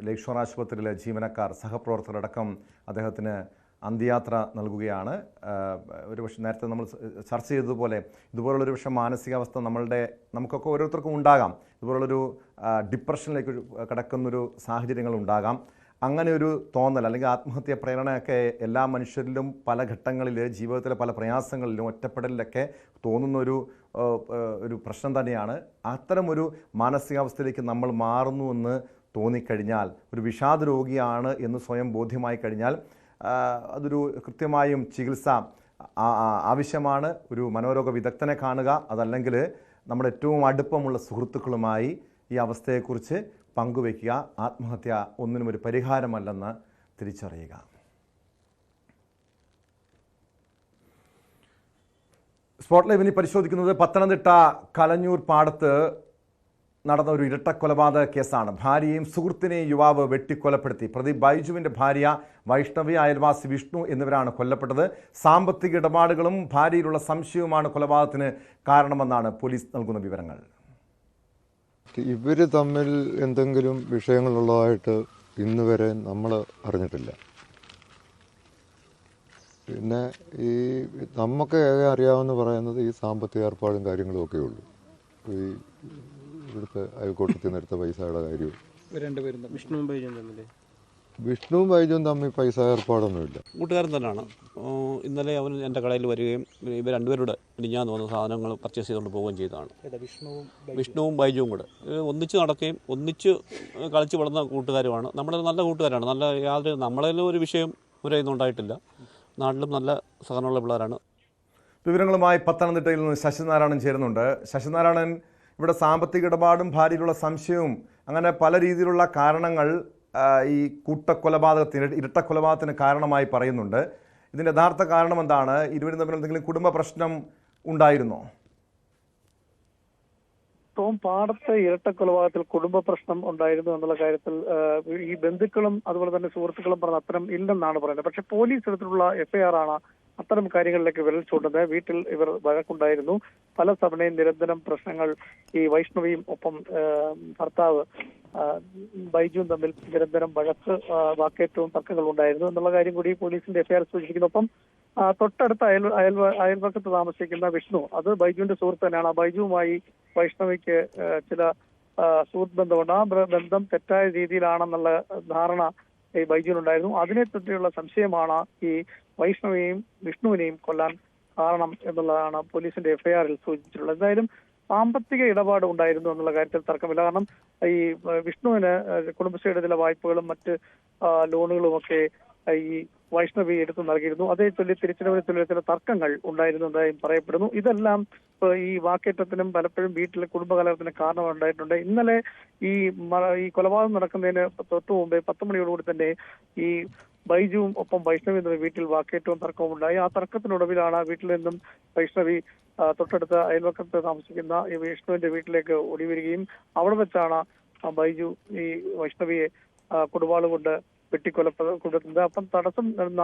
ലേക്ക് ഷോർ ആശുപത്രിയിലെ ജീവനക്കാർ, സഹപ്രവർത്തകരടക്കം അദ്ദേഹത്തിന് അന്ത്യയാത്ര നൽകുകയാണ്. ഒരുപക്ഷെ നേരത്തെ നമ്മൾ ചർച്ച ചെയ്തതുപോലെ ഇതുപോലുള്ളൊരു പക്ഷേ മാനസികാവസ്ഥ നമുക്കൊക്കെ ഓരോരുത്തർക്കും ഉണ്ടാകാം. ഇതുപോലുള്ളൊരു ഡിപ്രഷനിലേക്ക് കടക്കുന്നൊരു സാഹചര്യങ്ങൾ ഉണ്ടാകാം. അങ്ങനെ ഒരു തോന്നൽ അല്ലെങ്കിൽ ആത്മഹത്യ പ്രേരണയൊക്കെ എല്ലാ മനുഷ്യരിലും പല ഘട്ടങ്ങളിൽ ജീവിതത്തിലെ പല പ്രയാസങ്ങളിലും ഒറ്റപ്പെടലിലൊക്കെ തോന്നുന്നൊരു പ്രശ്നം തന്നെയാണ്. അത്തരമൊരു മാനസികാവസ്ഥയിലേക്ക് നമ്മൾ മാറുന്നുവെന്ന് തോന്നിക്കഴിഞ്ഞാൽ, ഒരു വിഷാദ രോഗിയാണ് എന്ന് സ്വയം ബോധ്യമായി കഴിഞ്ഞാൽ അതൊരു കൃത്യമായും ചികിത്സ ആവശ്യമാണ്. ഒരു മനോരോഗ വിദഗ്ധനെ കാണുക, അതല്ലെങ്കിൽ നമ്മുടെ ഏറ്റവും അടുപ്പമുള്ള സുഹൃത്തുക്കളുമായി ഈ അവസ്ഥയെക്കുറിച്ച് പങ്കുവയ്ക്കുക. ആത്മഹത്യ ഒന്നിനും ഒരു പരിഹാരമല്ലെന്ന് തിരിച്ചറിയുക. സ്പോട്ട് ലൈവ് ഇനി പരിശോധിക്കുന്നത് പത്തനംതിട്ട കലഞ്ഞൂർ പാടത്ത് നടന്ന ഒരു ഇരട്ടക്കൊലപാതക കേസാണ്. ഭാര്യയും സുഹൃത്തിനെയും യുവാവ് വെട്ടിക്കൊലപ്പെടുത്തി. പ്രതി ബൈജുവിൻ്റെ ഭാര്യ വൈഷ്ണവി, അയൽവാസി വിഷ്ണു എന്നിവരാണ് കൊല്ലപ്പെട്ടത്. സാമ്പത്തിക ഇടപാടുകളും ഭാര്യയിലുള്ള സംശയവുമാണ് കൊലപാതകത്തിന് കാരണമെന്നാണ് പോലീസ് നൽകുന്ന വിവരങ്ങൾ. ഇവർ തമ്മിൽ എന്തെങ്കിലും വിഷയങ്ങളുള്ളതായിട്ട് ഇന്ന് വരെ നമ്മൾ അറിഞ്ഞിട്ടില്ല. പിന്നെ ഈ നമുക്ക് അറിയാവുന്ന പറയുന്നത് ഈ സാമ്പത്തിക ഏർപ്പാടും കാര്യങ്ങളും ഒക്കെ ഉള്ളൂ. ഈ ഇവിടുത്തെ അയൽക്കൂട്ടത്തിൽ നിന്ന് എടുത്ത പൈസയുടെ കാര്യവും വിഷ്ണുവും ബൈജുവും തമ്മിൽ പൈസ ഏർപ്പാടൊന്നുമില്ല. കൂട്ടുകാരൻ തന്നെയാണ്. ഇന്നലെ അവൻ എൻ്റെ കടയിൽ വരികയും ഇവർ രണ്ടുപേരുടെ ഇടിഞ്ഞാന്ന് വന്ന സാധനങ്ങൾ പർച്ചേസ് ചെയ്തുകൊണ്ട് പോവുകയും ചെയ്തതാണ്. വിഷ്ണുവും ബൈജുവും കൂടെ ഒന്നിച്ച് നടക്കുകയും ഒന്നിച്ച് കളിച്ച് വളർന്ന കൂട്ടുകാരുമാണ്. നമ്മുടെ നല്ല കൂട്ടുകാരാണ്. നമ്മളതിലും ഒരു വിഷയം ഇതൊന്നും ഉണ്ടായിട്ടില്ല. നാട്ടിലും നല്ല സഹകരണമുള്ള പിള്ളേരാണ്. വിവരങ്ങളുമായി പത്തനംതിട്ടയിൽ നിന്ന് ശശിനാരായണൻ ചേരുന്നുണ്ട്. ശശിനാരായണൻ, ഇവിടെ സാമ്പത്തിക ഇടപാടും ഭാര്യയിലുള്ള സംശയവും അങ്ങനെ പല രീതിയിലുള്ള കാരണങ്ങൾ ഈ ഇരട്ടക്കൊലപാതകത്തിന് കാരണമായി പറയുന്നുണ്ട്. ഇതിൻ്റെ യഥാർത്ഥ കാരണം എന്താണ്? ഇരുവരും തമ്മിൽ എന്തെങ്കിലും കുടുംബ പ്രശ്നം ഉണ്ടായിരുന്നോ? പാടത്തെ ഇരട്ടക്കൊലപാതകത്തിൽ കുടുംബ പ്രശ്നം ഉണ്ടായിരുന്നു എന്നുള്ള കാര്യത്തിൽ ഈ ബന്ധുക്കളും അതുപോലെ തന്നെ സുഹൃത്തുക്കളും പറഞ്ഞ അത്തരം ഇല്ലെന്നാണ് പറയുന്നത്. പക്ഷെ പോലീസ് എടുത്തിട്ടുള്ള FIR ആണ് അത്തരം കാര്യങ്ങളിലേക്ക് വിരൽ ചൂണ്ടുന്നത്. വീട്ടിൽ ഇവർ വഴക്കുണ്ടായിരുന്നു. പല തവണയും നിരന്തരം പ്രശ്നങ്ങൾ ഈ വൈഷ്ണവിയും ഒപ്പം ഭർത്താവ് ബൈജുവും തമ്മിൽ നിരന്തരം വാക്കേറ്റവും തർക്കങ്ങൾ ഉണ്ടായിരുന്നു എന്നുള്ള കാര്യം കൂടി പോലീസിന്റെ FIR സൂചിപ്പിക്കുന്നു. ഒപ്പം തൊട്ടടുത്ത അയൽപക്കത്ത് താമസിക്കുന്ന വിഷ്ണു, അത് ബൈജുവിന്റെ സുഹൃത്ത് തന്നെയാണ്. ബൈജുവുമായി വൈഷ്ണവിക്ക് ചില സുഹൃത്ത് ബന്ധമുണ്ട്. ആ ബന്ധം തെറ്റായ രീതിയിലാണെന്നുള്ള ധാരണ ഈ ബൈജുവിനുണ്ടായിരുന്നു. അതിനെ പറ്റിയുള്ള സംശയമാണ് ഈ വൈഷ്ണവിയെയും വിഷ്ണുവിനെയും കൊല്ലാൻ കാരണം എന്നുള്ളതാണ് പോലീസിന്റെ FIR-ൽ സൂചിപ്പിച്ചിട്ടുള്ളത്. എന്തായാലും സാമ്പത്തിക ഇടപാട് ഉണ്ടായിരുന്നു എന്നുള്ള കാര്യത്തിൽ തർക്കമില്ല. കാരണം ഈ വിഷ്ണുവിന് കുടുംബശ്രീയുടെ ചില വായ്പകളും മറ്റ് ലോണുകളും ഒക്കെ ഈ വൈഷ്ണവി എടുത്തു നൽകിയിരുന്നു. അതേ ചൊല്ലി തിരിച്ചടവിനെ ചൊല്ലി ചില തർക്കങ്ങൾ ഉണ്ടായിരുന്നതായും പറയപ്പെടുന്നു. ഇതെല്ലാം ഈ വാക്കേറ്റത്തിനും പലപ്പോഴും വീട്ടിലെ കുടുംബകലഹത്തിനും കാരണമുണ്ടായിട്ടുണ്ട്. ഇന്നലെ ഈ കൊലപാതകം നടക്കുന്നതിന് തൊട്ടു മുമ്പേ 10 മണിയോടുകൂടി തന്നെ ഈ ബൈജുവും ഒപ്പം വൈഷ്ണവി വീട്ടിൽ വാക്കേറ്റവും തർക്കവും ഉണ്ടായി. ആ തർക്കത്തിനൊടുവിലാണ് വീട്ടിൽ നിന്നും വൈഷ്ണവി തൊട്ടടുത്ത അയൽവക്കത്ത് താമസിക്കുന്ന ഈ വിഷ്ണുവിന്റെ വീട്ടിലേക്ക് ഓടി വരികയും അവിടെ വെച്ചാണ് ബൈജു ഈ വൈഷ്ണവിയെ കൊടുവാള് കൊണ്ട് വെട്ടിക്കൊലപ്പെടുത്തുന്നത്. അപ്പം തടസ്സം നിന്ന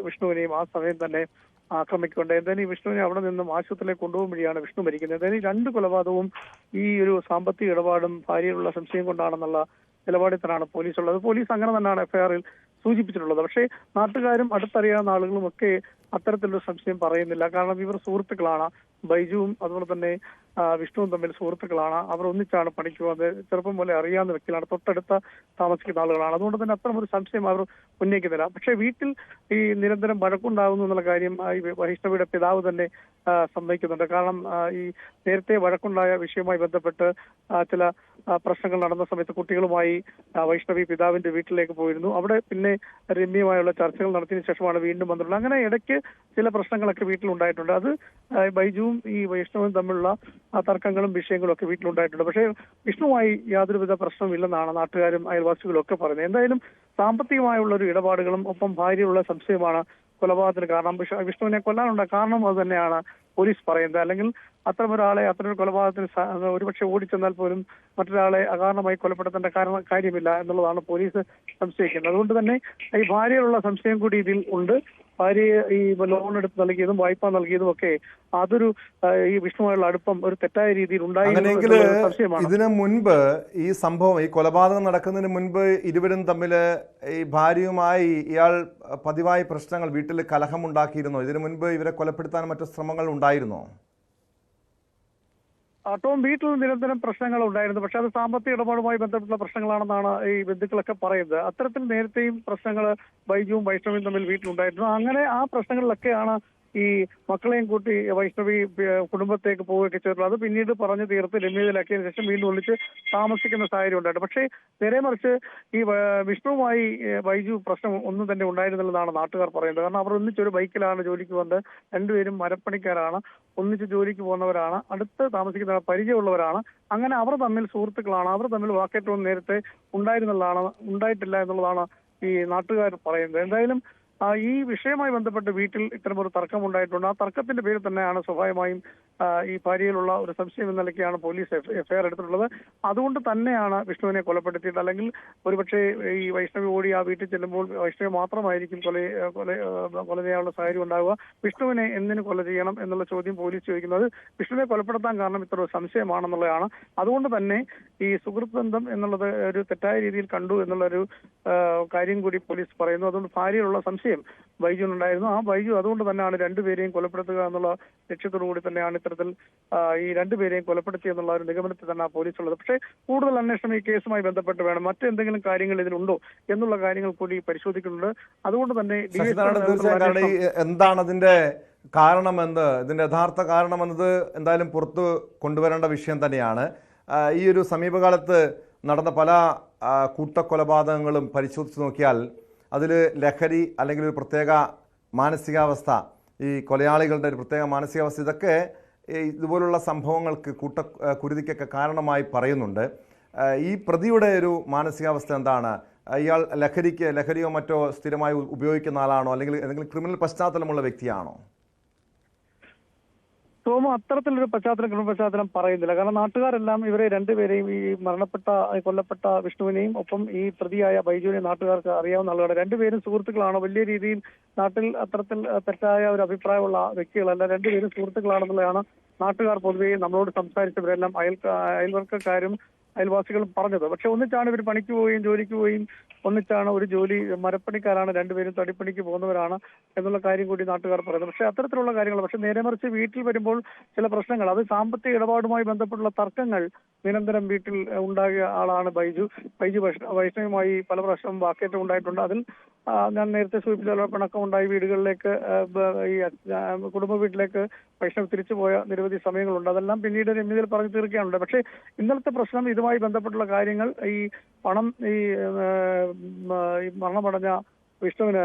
വിഷ്ണുവിനെയും ആ സമയം തന്നെ ആക്രമിക്കൊണ്ട് എന്തായാലും ഈ വിഷ്ണുവിനെ അവിടെ നിന്നും ആശുപത്രിയിലേക്ക് കൊണ്ടുപോകുമ്പോഴാണ് വിഷ്ണു മരിക്കുന്നത്. എന്തായാലും 2 കൊലപാതകവും ഈ ഒരു സാമ്പത്തിക ഇടപാടും ഭാര്യയിലുള്ള സംശയം കൊണ്ടാണെന്നുള്ള നിലപാടിൽ തന്നെയാണ് പോലീസ് ഉള്ളത്. പോലീസ് അങ്ങനെ തന്നെയാണ് എഫ്ഐആറിൽ സൂചിപ്പിച്ചിട്ടുള്ളത്. പക്ഷേ നാട്ടുകാരും അടുത്തറിയാവുന്ന ആളുകളും ഒക്കെ അത്തരത്തിലൊരു സംശയം പറയുന്നില്ല. കാരണം ഇവർ സുഹൃത്തുക്കളാണ്. ബൈജുവും അതുപോലെ തന്നെ വിഷ്ണുവും തമ്മിൽ സുഹൃത്തുക്കളാണ്. അവർ ഒന്നിച്ചാണ് പണിക്ക് പോകുന്നത്. ചെറുപ്പം പോലെ അറിയാവുന്ന വ്യക്തികളാണ്. തൊട്ടടുത്ത താമസിക്കുന്ന ആളുകളാണ്. അതുകൊണ്ട് തന്നെ അത്തരം ഒരു സംശയം അവർ ഉന്നയിക്കുന്നില്ല. പക്ഷേ വീട്ടിൽ ഈ നിരന്തരം വഴക്കുണ്ടാകുന്നു എന്നുള്ള കാര്യം ഈ വൈഷ്ണവിയുടെ പിതാവ് തന്നെ സമ്മതിക്കുന്നുണ്ട്. കാരണം ഈ നേരത്തെ വഴക്കുണ്ടായ വിഷയവുമായി ബന്ധപ്പെട്ട് ചില പ്രശ്നങ്ങൾ നടന്ന സമയത്ത് കുട്ടികളുമായി വൈഷ്ണവി പിതാവിന്റെ വീട്ടിലേക്ക് പോയിരുന്നു. അവിടെ പിന്നെ രമ്യമായുള്ള ചർച്ചകൾ നടത്തിയതിനു ശേഷമാണ് വീണ്ടും വന്നിട്ടുള്ളത്. അങ്ങനെ ഇടയ്ക്ക് ചില പ്രശ്നങ്ങളൊക്കെ വീട്ടിലുണ്ടായിട്ടുണ്ട്. അത് ബൈജുവും ഈ വൈഷ്ണവും തമ്മിലുള്ള തർക്കങ്ങളും വിഷയങ്ങളും ഒക്കെ വീട്ടിലുണ്ടായിട്ടുണ്ട്. പക്ഷേ വിഷ്ണുവുമായി യാതൊരുവിധ പ്രശ്നമില്ലെന്നാണ് നാട്ടുകാരും അയൽവാസികളും ഒക്കെ പറയുന്നത്. എന്തായാലും സാമ്പത്തികമായുള്ള ഒരു ഇടപാടുകളും ഒപ്പം ഭാര്യയുള്ള സംശയമാണ് കൊലപാതകത്തിന് കാരണം. വിഷ്ണുവിനെ കൊല്ലാനുള്ള കാരണം അത് തന്നെയാണ് പോലീസ് പറയുന്നത്. അല്ലെങ്കിൽ അത്തരമൊരാളെ അത്തരമൊരു കൊലപാതകത്തിന് ഒരുപക്ഷെ ഓടിച്ചെന്നാൽ പോലും മറ്റൊരാളെ അകാരണമായി കൊലപ്പെടുത്തേണ്ട കാര്യമില്ല എന്നുള്ളതാണ് പോലീസ് സംശയിക്കുന്നത്. അതുകൊണ്ട് തന്നെ ഈ ഭാര്യയിലുള്ള സംശയം കൂടി ഇതിൽ ഉണ്ട്. ഭാര്യയെ ഈ ലോൺ എടുത്ത് നൽകിയതും വായ്പ നൽകിയതും ഒക്കെ അതൊരു ഈ വിഷ്ണുവായുള്ള അടുപ്പം ഒരു തെറ്റായ രീതിയിൽ ഉണ്ടായി സംശയമാണ്. ഇതിനു മുൻപ് ഈ സംഭവം ഈ കൊലപാതകം നടക്കുന്നതിന് മുൻപ് ഇരുവരും തമ്മിൽ ഈ ഭാര്യയുമായി ഇയാൾ പതിവായി പ്രശ്നങ്ങൾ വീട്ടിൽ കലഹമുണ്ടാക്കിയിരുന്നോ? ഇതിനു മുൻപ് ഇവരെ കൊലപ്പെടുത്താൻ മറ്റു ശ്രമങ്ങൾ ഉണ്ടായിരുന്നോ? ടോം, വീട്ടിൽ നിരന്തരം പ്രശ്നങ്ങൾ ഉണ്ടായിരുന്നു. പക്ഷെ അത് സാമ്പത്തിക ഇടപാടുമായി ബന്ധപ്പെട്ട പ്രശ്നങ്ങളാണെന്നാണ് ഈ ബന്ധുക്കളൊക്കെ പറയുന്നത്. അത്തരത്തിൽ നേരത്തെയും പ്രശ്നങ്ങൾ ബൈജുവും വൈഷ്ണവിയും തമ്മിൽ വീട്ടിലുണ്ടായിരുന്നു. അങ്ങനെ ആ പ്രശ്നങ്ങളൊക്കെയാണ് ഈ മക്കളെയും കൂട്ടി വൈഷ്ണവി കുടുംബത്തേക്ക് പോവുകയൊക്കെ ചെയ്തിട്ടുള്ളത്. അത് പിന്നീട് പറഞ്ഞു തീർത്ത് രമ്യതയിലാക്കിയതിനു ശേഷം വീണ്ടും ഒളിച്ച് താമസിക്കുന്ന സാഹചര്യം ഉണ്ടായിട്ട്. പക്ഷേ നേരെ മറിച്ച് ഈ വിഷ്ണുവുമായി ബൈജു പ്രശ്നം ഒന്നും തന്നെ ഉണ്ടായിരുന്നില്ലെന്നാണ് നാട്ടുകാർ പറയുന്നത്. കാരണം അവർ ഒന്നിച്ചൊരു ബൈക്കിലാണ് ജോലിക്ക് പോകുന്നത്. രണ്ടുപേരും മരപ്പണിക്കാരാണ്, ഒന്നിച്ച് ജോലിക്ക് പോകുന്നവരാണ്, അടുത്ത് താമസിക്കുന്ന പരിചയമുള്ളവരാണ്. അങ്ങനെ അവർ തമ്മിൽ സുഹൃത്തുക്കളാണ്. അവർ തമ്മിൽ വാക്കേറ്റവും നേരത്തെ ഉണ്ടായിട്ടില്ല എന്നുള്ളതാണ് ഈ നാട്ടുകാർ പറയുന്നത്. എന്തായാലും ഈ വിഷയവുമായി ബന്ധപ്പെട്ട് വീട്ടിൽ ഇത്തരമൊരു തർക്കം ഉണ്ടായിട്ടുണ്ട്. ആ തർക്കത്തിന്റെ പേരിൽ തന്നെയാണ് സ്വാഭാവികമായും ഈ ഭാര്യയിലുള്ള ഒരു സംശയം എന്ന നിലയ്ക്കാണ് പോലീസ് എഫ്ഐആർ എടുത്തിട്ടുള്ളത്. അതുകൊണ്ട് തന്നെയാണ് വിഷ്ണുവിനെ കൊലപ്പെടുത്തിയത്. അല്ലെങ്കിൽ ഒരുപക്ഷെ ഈ വൈഷ്ണവി ഓടി ആ വീട്ടിൽ ചെല്ലുമ്പോൾ വൈഷ്ണവി മാത്രമായിരിക്കും കൊല ചെയ്യാനുള്ള സാഹചര്യം ഉണ്ടാവുക. വിഷ്ണുവിനെ എന്തിനു കൊല ചെയ്യണം എന്നുള്ള ചോദ്യം പോലീസ് ചോദിക്കുന്നത് വിഷ്ണുവിനെ കൊലപ്പെടുത്താൻ കാരണം ഇത്ര ഒരു സംശയമാണെന്നുള്ളതാണ്. അതുകൊണ്ട് തന്നെ ഈ സുഹൃത്ത് ബന്ധം എന്നുള്ളത് ഒരു തെറ്റായ രീതിയിൽ കണ്ടു എന്നുള്ളൊരു കാര്യം കൂടി പോലീസ് പറയുന്നു. അതുകൊണ്ട് ഭാര്യയിലുള്ള സംശയം ബൈജുവിനുണ്ടായിരുന്നു. ആ ബൈജു അതുകൊണ്ട് തന്നെയാണ് രണ്ടുപേരെയും കൊലപ്പെടുത്തുക എന്നുള്ള ലക്ഷ്യത്തോടു കൂടി തന്നെയാണ് ഇത്തരത്തിൽ ഈ രണ്ടുപേരെയും കൊലപ്പെടുത്തി എന്നുള്ള ഒരു നിഗമനത്തിൽ തന്നെ പോലീസ് ഉള്ളത്. പക്ഷേ കൂടുതൽ അന്വേഷണം ഈ കേസുമായി ബന്ധപ്പെട്ട് വേണം. മറ്റെന്തെങ്കിലും കാര്യങ്ങൾ ഇതിലുണ്ടോ എന്നുള്ള കാര്യങ്ങൾ കൂടി പരിശോധിക്കുന്നുണ്ട്. അതുകൊണ്ട് തന്നെ എന്താണ് അതിന്റെ കാരണമെന്ന്, ഇതിന്റെ യഥാർത്ഥ കാരണമെന്നത് എന്തായാലും പുറത്തു കൊണ്ടുവരേണ്ട വിഷയം തന്നെയാണ്. ഈ ഒരു സമീപകാലത്ത് നടന്ന പല കൂട്ടക്കൊലപാതകങ്ങളും പരിശോധിച്ച് നോക്കിയാൽ അതിൽ ലഹരി അല്ലെങ്കിൽ ഒരു പ്രത്യേക മാനസികാവസ്ഥ, ഈ കൊലയാളികളുടെ ഒരു പ്രത്യേക മാനസികാവസ്ഥ, ഇതൊക്കെ ഇതുപോലുള്ള സംഭവങ്ങൾക്ക് കുരുതിക്കൊക്കെ കാരണമായി പറയുന്നുണ്ട്. ഈ പ്രതിയുടെ ഒരു മാനസികാവസ്ഥ എന്താണ്? ഇയാൾ ലഹരിയോ മറ്റോ സ്ഥിരമായി ഉപയോഗിക്കുന്ന ആളാണോ, അല്ലെങ്കിൽ എന്തെങ്കിലും ക്രിമിനൽ പശ്ചാത്തലമുള്ള വ്യക്തിയാണോ? സോമ അത്തരത്തിലൊരു ക്രിമിനൽ പശ്ചാത്തലം പറയുന്നില്ല. കാരണം നാട്ടുകാരെല്ലാം ഇവരെ രണ്ടുപേരെയും ഈ കൊല്ലപ്പെട്ട വിഷ്ണുവിനെയും ഒപ്പം ഈ പ്രതിയായ ബൈജുവിനെയും നാട്ടുകാർക്ക് അറിയാവുന്ന ആളുകളാണ്. രണ്ടുപേരും സുഹൃത്തുക്കളാണ്. വലിയ രീതിയിൽ നാട്ടിൽ അത്തരത്തിൽ തെറ്റായ ഒരു അഭിപ്രായമുള്ള വ്യക്തികളല്ല. രണ്ടുപേരും സുഹൃത്തുക്കളാണെന്നുള്ളതാണ് നാട്ടുകാർ പൊതുവെ നമ്മളോട് സംസാരിച്ചവരെല്ലാം അയൽവർക്കക്കാരും അയൽവാസികളും പറഞ്ഞത്. പക്ഷെ ഒന്നിച്ചാണ് ഇവർ പണിക്ക് പോവുകയും ജോലിക്ക് പോവുകയും ഒന്നിച്ചാണ് ഒരു ജോലി, മരപ്പണിക്കാരാണ് രണ്ടുപേരും, തടിപ്പണിക്ക് പോകുന്നവരാണ് എന്നുള്ള കാര്യം കൂടി നാട്ടുകാർ പറയുന്നത്. പക്ഷെ അത്തരത്തിലുള്ള കാര്യങ്ങൾ പക്ഷെ നേരെ മറിച്ച് വീട്ടിൽ വരുമ്പോൾ ചില പ്രശ്നങ്ങൾ, അത് സാമ്പത്തിക ഇടപാടുമായി ബന്ധപ്പെട്ടുള്ള തർക്കങ്ങൾ നിരന്തരം വീട്ടിൽ ഉണ്ടാകിയ ആളാണ് ബൈജു. വൈഷ്ണവുമായി പല പ്രാവശ്യം വാക്കേറ്റം ഉണ്ടായിട്ടുണ്ട്. അതിൽ ഞാൻ നേരത്തെ സൂചിപ്പിച്ച പിണക്കം ഉണ്ടായി വീടുകളിലേക്ക്, ഈ കുടുംബ വീട്ടിലേക്ക് വൈഷ്ണവ് തിരിച്ചു പോയ നിരവധി സമയങ്ങളുണ്ട്. അതെല്ലാം പിന്നീട് രമ്യതയിൽ പറഞ്ഞു തീർക്കാനുണ്ട്. പക്ഷേ ഇന്നലത്തെ പ്രശ്നം ഇതുമായി ബന്ധപ്പെട്ടുള്ള കാര്യങ്ങൾ, ഈ പണം ഈ മരണമടഞ്ഞ വിഷ്ണുവിന്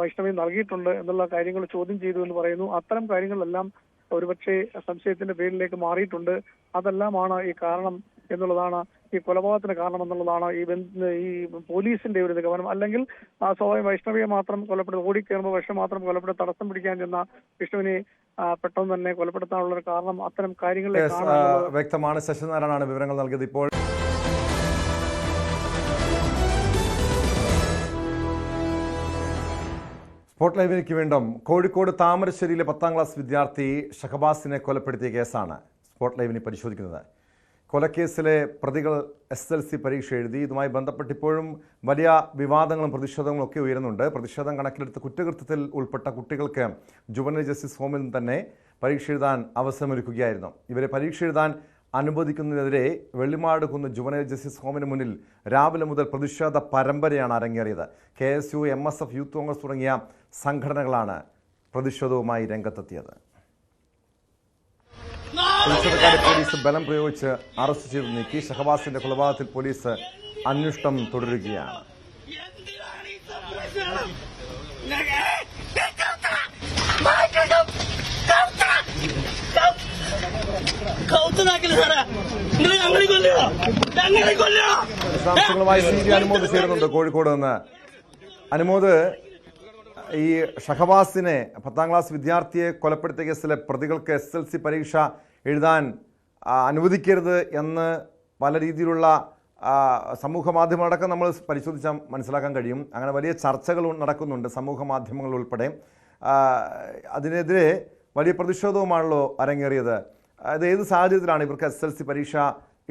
വൈഷ്ണവി നൽകിയിട്ടുണ്ട് എന്നുള്ള കാര്യങ്ങൾ ചോദ്യം ചെയ്തു എന്ന് പറയുന്നു. അത്തരം കാര്യങ്ങളെല്ലാം ഒരുപക്ഷെ സംശയത്തിന്റെ പേരിലേക്ക് മാറിയിട്ടുണ്ട്. അതെല്ലാമാണ് ഈ കാരണം എന്നുള്ളതാണ്, ഈ കൊലപാതകത്തിന് കാരണം എന്നുള്ളതാണ് ഈ പോലീസിന്റെ ഒരു നിഗമനം. അല്ലെങ്കിൽ സ്വാഭാവിക വൈഷ്ണവിയെ മാത്രം ഓടിക്കയറുമ്പോൾ വൈഷ്ണവ് മാത്രം കൊലപ്പെടുത്തി തടസ്സം പിടിക്കാൻ ചെന്ന വിഷ്ണുവിനെ പെട്ടെന്ന് തന്നെ കൊലപ്പെടുത്താനുള്ള ഒരു കാരണം അത്തരം കാര്യങ്ങളിലേക്കാണ്. വ്യക്തമാണ്. ശശിനാരായണാണ് വിവരങ്ങൾ നൽകിയത്. ഇപ്പോൾ സ്പോട്ട് ലൈവിലേക്ക് വീണ്ടും കോഴിക്കോട് താമരശ്ശേരിയിലെ 10ാം ക്ലാസ് വിദ്യാർത്ഥി ഷഹബാസിനെ കൊലപ്പെടുത്തിയ കേസാണ് സ്പോട്ട് ലൈവിനെ പരിശോധിക്കുന്നത്. കൊലക്കേസിലെ പ്രതികൾ SSLC പരീക്ഷ എഴുതി. ഇതുമായി ബന്ധപ്പെട്ട് ഇപ്പോഴും വലിയ വിവാദങ്ങളും പ്രതിഷേധങ്ങളും ഒക്കെ ഉയരുന്നുണ്ട്. പ്രതിഷേധം കണക്കിലെടുത്ത് കുറ്റകൃത്യത്തിൽ ഉൾപ്പെട്ട കുട്ടികൾക്ക് ജുവനൈൽ ജസ്റ്റിസ് ഹോമിൽ നിന്ന് തന്നെ പരീക്ഷ എഴുതാൻ അവസരമൊരുക്കുകയായിരുന്നു. ഇവരെ പരീക്ഷ എഴുതാൻ അനുവദിക്കുന്നതിനെതിരെ വെള്ളിമാട് കുന്ന് ജുവനൈൽ ജസ്റ്റിസ് ഹോമിന് മുന്നിൽ രാവിലെ മുതൽ പ്രതിഷേധ പരമ്പരയാണ് അരങ്ങേറിയത്. KSU, MSF, യൂത്ത് കോൺഗ്രസ് തുടങ്ങിയ സംഘടനകളാണ് പ്രതിഷേധവുമായി രംഗത്തെത്തിയത്. പ്രതിഷേധക്കാരെ പോലീസ് ബലം പ്രയോഗിച്ച് അറസ്റ്റ് ചെയ്ത് നീക്കി. ഷഹബാസിന്റെ കൊലപാതകത്തിൽ പോലീസ് അന്വേഷണം തുടരുകയാണ്. വിശദാംശങ്ങളുമായി CP അനുമോദ് ചേരുന്നുണ്ട് കോഴിക്കോട് നിന്ന്. അനുമോദ്, ഈ ഷഹബാസിനെ 10ാം ക്ലാസ് വിദ്യാർത്ഥിയെ കൊലപ്പെടുത്തിയ കേസിലെ പ്രതികൾക്ക് SSLC പരീക്ഷ എഴുതാൻ അനുവദിക്കരുത് എന്ന് പല രീതിയിലുള്ള സമൂഹ മാധ്യമങ്ങളടക്കം നമ്മൾ പരിശോധിച്ചാൽ മനസ്സിലാക്കാൻ കഴിയും. അങ്ങനെ വലിയ ചർച്ചകൾ നടക്കുന്നുണ്ട് സമൂഹ മാധ്യമങ്ങൾ ഉൾപ്പെടെ. അതിനെതിരെ വലിയ പ്രതിഷേധവുമാണല്ലോ അരങ്ങേറിയത്. അത് ഏത് സാഹചര്യത്തിലാണ് ഇവർക്ക് SSLC പരീക്ഷ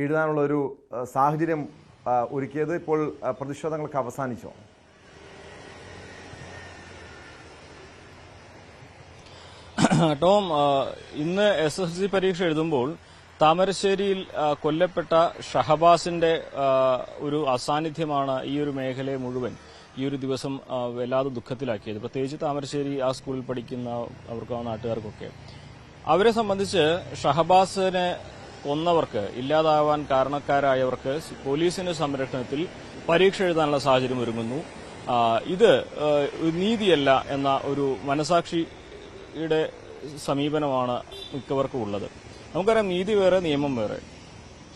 എഴുതാനുള്ള ഒരു സാഹചര്യം ഒരുക്കിയത്? ഇപ്പോൾ പ്രതിഷേധങ്ങൾക്ക് അവസാനിച്ചോ? ടോം, ഇന്ന് SSLC പരീക്ഷ എഴുതുമ്പോൾ താമരശ്ശേരിയിൽ കൊല്ലപ്പെട്ട ഷഹബാസിന്റെ ഒരു അസാന്നിധ്യമാണ് ഈ ഒരു മേഖലയെ മുഴുവൻ ഈ ഒരു ദിവസം വല്ലാതെ ദുഃഖത്തിലാക്കിയത്. പ്രത്യേകിച്ച് താമരശ്ശേരി ആ സ്കൂളിൽ പഠിക്കുന്ന അവർക്ക് നാട്ടുകാർക്കൊക്കെ. അവരെ സംബന്ധിച്ച് ഷഹബാസിനെ കൊന്നവർക്ക്, ഇല്ലാതാവാൻ കാരണക്കാരായവർക്ക് പോലീസിന്റെ സംരക്ഷണത്തിൽ പരീക്ഷ എഴുതാനുള്ള സാഹചര്യം ഒരുങ്ങുന്നു. ഇത് നീതിയല്ല എന്ന ഒരു മനസാക്ഷിയുടെ സമീപനമാണ് മിക്കവർക്കും ഉള്ളത്. നമുക്കറിയാം, നീതി വേറെ, നിയമം വേറെ.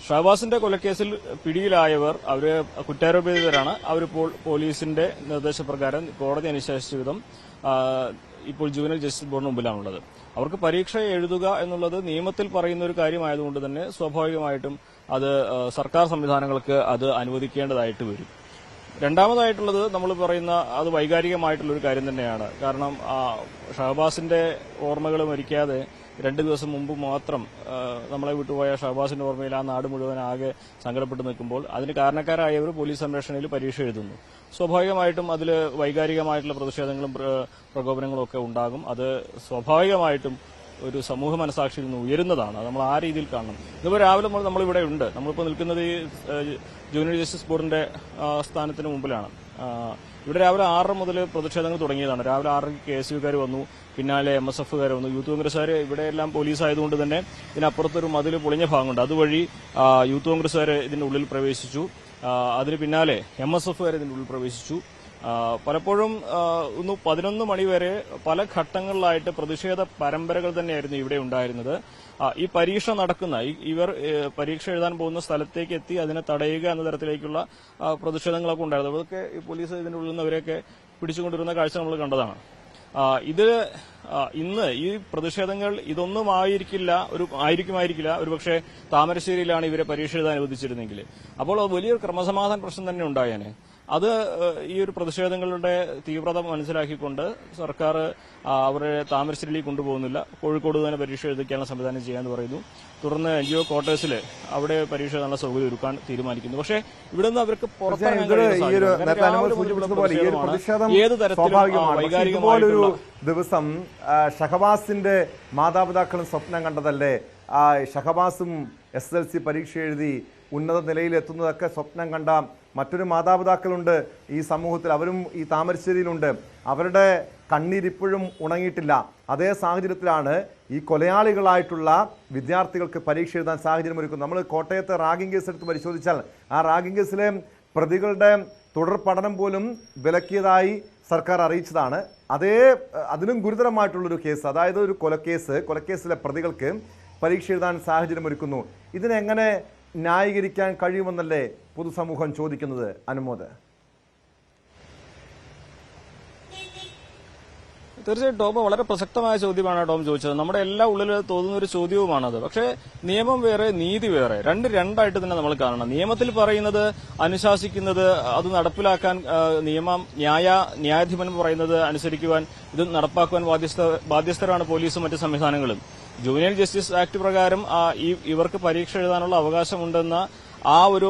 ഷഹബാസിന്റെ കൊലക്കേസിൽ പിടിയിലായവർ അവര് കുറ്റാരോപിതരാണ്. അവരിപ്പോൾ പോലീസിന്റെ നിർദ്ദേശപ്രകാരം കോടതി അനുശാസിച്ച വിധം ഇപ്പോൾ ജുവനൈൽ ജസ്റ്റിസ് ബോർഡിന് മുമ്പിലാണുള്ളത്. അവർക്ക് പരീക്ഷ എഴുതുക എന്നുള്ളത് നിയമത്തിൽ പറയുന്ന ഒരു കാര്യമായതുകൊണ്ട് തന്നെ സ്വാഭാവികമായിട്ടും അത് സർക്കാർ സംവിധാനങ്ങൾക്ക് അത് അനുവദിക്കേണ്ടതായിട്ട് വരും. രണ്ടാമതായിട്ടുള്ളത് നമ്മൾ പറയുന്ന അത് വൈകാരികമായിട്ടുള്ളൊരു കാര്യം തന്നെയാണ്. കാരണം ഷഹബാസിന്റെ ഓർമ്മകൾ മരിക്കാതെ 2 ദിവസം മുമ്പ് മാത്രം നമ്മളെ വിട്ടുപോയ ഷഹബാസിന്റെ ഓർമ്മയിൽ ആ നാട് മുഴുവൻ ആകെ സങ്കടപ്പെട്ട് നിൽക്കുമ്പോൾ അതിന് കാരണക്കാരായവർ പോലീസ് സംരക്ഷണയിൽ പരീക്ഷ എഴുതുന്നു. സ്വാഭാവികമായിട്ടും അതിൽ വൈകാരികമായിട്ടുള്ള പ്രതിഷേധങ്ങളും പ്രകോപനങ്ങളും ഒക്കെ ഉണ്ടാകും. അത് സ്വാഭാവികമായിട്ടും ഒരു സമൂഹ മനസാക്ഷിയിൽ നിന്ന് ഉയരുന്നതാണ്. നമ്മൾ ആ രീതിയിൽ കാണണം. ഇതുപോലെ രാവിലെ നമ്മളിവിടെ ഉണ്ട്. നമ്മളിപ്പോൾ നിൽക്കുന്നത് ഈ ജുവനൈൽ ജസ്റ്റിസ് ബോർഡിന്റെ സ്ഥാനത്തിന് മുമ്പിലാണ്. ഇവിടെ രാവിലെ 6 മുതൽ പ്രതിഷേധങ്ങൾ തുടങ്ങിയതാണ്. രാവിലെ 6 KSUകാർ വന്നു, പിന്നാലെ MSFകാർ വന്നു, യൂത്ത് കോൺഗ്രസ്സുകാർ. ഇവിടെയെല്ലാം പോലീസ് ആയതുകൊണ്ട് തന്നെ ഇതിനപ്പുറത്തൊരു മതിൽ പൊളിഞ്ഞ ഭാഗമുണ്ട്. അതുവഴി യൂത്ത് കോൺഗ്രസ്സുകാർ ഇതിന്റെ ഉള്ളിൽ പ്രവേശിച്ചു. അതിന് പിന്നാലെ MSFകാർ ഇതിന്റെ ഉള്ളിൽ പ്രവേശിച്ചു. പലപ്പോഴും 11 മണി വരെ പല ഘട്ടങ്ങളിലായിട്ട് പ്രതിഷേധ പരമ്പരകൾ തന്നെയായിരുന്നു ഇവിടെ ഉണ്ടായിരുന്നത്. ഈ പരീക്ഷ നടക്കുന്ന ഇവർ പരീക്ഷ എഴുതാൻ പോകുന്ന സ്ഥലത്തേക്ക് എത്തി അതിനെ തടയുക എന്ന തരത്തിലേക്കുള്ള പ്രതിഷേധങ്ങളൊക്കെ ഉണ്ടായിരുന്നു. അതൊക്കെ ഈ പോലീസ് ഇതിന്റെ ഉള്ളിൽ നിന്ന് അവരെയൊക്കെ പിടിച്ചുകൊണ്ടിരുന്ന കാഴ്ച നമ്മൾ കണ്ടതാണ്. ഇന്ന് ഈ പ്രതിഷേധങ്ങൾ ഇതൊന്നും ആയിരിക്കില്ല ഒരുപക്ഷെ താമരശ്ശേരിയിലാണ് ഇവരെ പരീക്ഷ എഴുതാൻ അനുവദിച്ചിരുന്നെങ്കിൽ. അപ്പോൾ വലിയൊരു ക്രമസമാധാന പ്രശ്നം തന്നെ ഉണ്ടായേനെ. അത് ഈ ഒരു പ്രതിഷേധങ്ങളുടെ തീവ്രത മനസ്സിലാക്കിക്കൊണ്ട് സർക്കാർ അവരെ താമരശ്ശേരിയിലേക്ക് കൊണ്ടുപോകുന്നില്ല. കോഴിക്കോട് തന്നെ പരീക്ഷ എഴുതിക്കാനുള്ള സംവിധാനം ചെയ്യാമെന്ന് പറയുന്നു. തുടർന്ന് NGO ക്വാർട്ടേഴ്സിൽ അവിടെ പരീക്ഷ എഴുതാനുള്ള സൗകര്യം ഒരുക്കാൻ തീരുമാനിക്കുന്നു. പക്ഷേ ഇവിടെ നിന്ന് അവർക്ക് പുറത്തിറങ്ങാൻ ഏത് തരത്തിലും ദിവസം ഷഹബാസിന്റെ മാതാപിതാക്കളും സ്വപ്നം കണ്ടതല്ലേ? ഷഹബാസും SSLC പരീക്ഷ എഴുതി ഉന്നത നിലയിലെത്തുന്നതൊക്കെ സ്വപ്നം കണ്ട മറ്റൊരു മാതാപിതാക്കളുണ്ട് ഈ സമൂഹത്തിൽ. അവരും ഈ താമരശ്ശേരിയിലുണ്ട്. അവരുടെ കണ്ണീരിപ്പോഴും ഉണങ്ങിയിട്ടില്ല. അതേ സാഹചര്യത്തിലാണ് ഈ കൊലയാളികളായിട്ടുള്ള വിദ്യാർത്ഥികൾക്ക് പരീക്ഷ എഴുതാൻ സാഹചര്യം ഒരുക്കുന്നത്. നമ്മൾ കോട്ടയത്തെ റാഗിംഗ് കേസ് എടുത്ത് പരിശോധിച്ചാൽ ആ റാഗിംഗ് കേസിലെ പ്രതികളുടെ തുടർ പഠനം പോലും വിലക്കിയതായി സർക്കാർ അറിയിച്ചതാണ്. അതിനും ഗുരുതരമായിട്ടുള്ളൊരു കേസ്, അതായത് ഒരു കൊലക്കേസിലെ പ്രതികൾക്ക് പരീക്ഷ എഴുതാൻ സാഹചര്യം ഒരുക്കുന്നു. ഇതിനെങ്ങനെ ന്യായീകരിക്കാൻ കഴിയുമെന്നല്ലേ പൊതുസമൂഹം ചോദിക്കുന്നത്? അനുമോദ്, തീർച്ചയായിട്ടും ടോം വളരെ പ്രസക്തമായ ചോദ്യമാണ് ടോം ചോദിച്ചത്. നമ്മുടെ എല്ലാ ഉള്ളിൽ തോന്നുന്ന ഒരു ചോദ്യവുമാണത്. പക്ഷേ നിയമം വേറെ നീതി വേറെ, രണ്ടായിട്ട് തന്നെ നമ്മൾ കാണണം. നിയമത്തിൽ പറയുന്നത് അനുശാസിക്കുന്നത് അത് നടപ്പിലാക്കാൻ ന്യായാധിപൻ പറയുന്നത് അനുസരിക്കുവാൻ ഇത് നടപ്പാക്കുവാൻ ബാധ്യസ്ഥരാണ് പോലീസും മറ്റ് സംവിധാനങ്ങളും. ജുവനൈൽ ജസ്റ്റിസ് ആക്ട് പ്രകാരം ഇവർക്ക് പരീക്ഷ എഴുതാനുള്ള അവകാശമുണ്ടെന്ന ആ ഒരു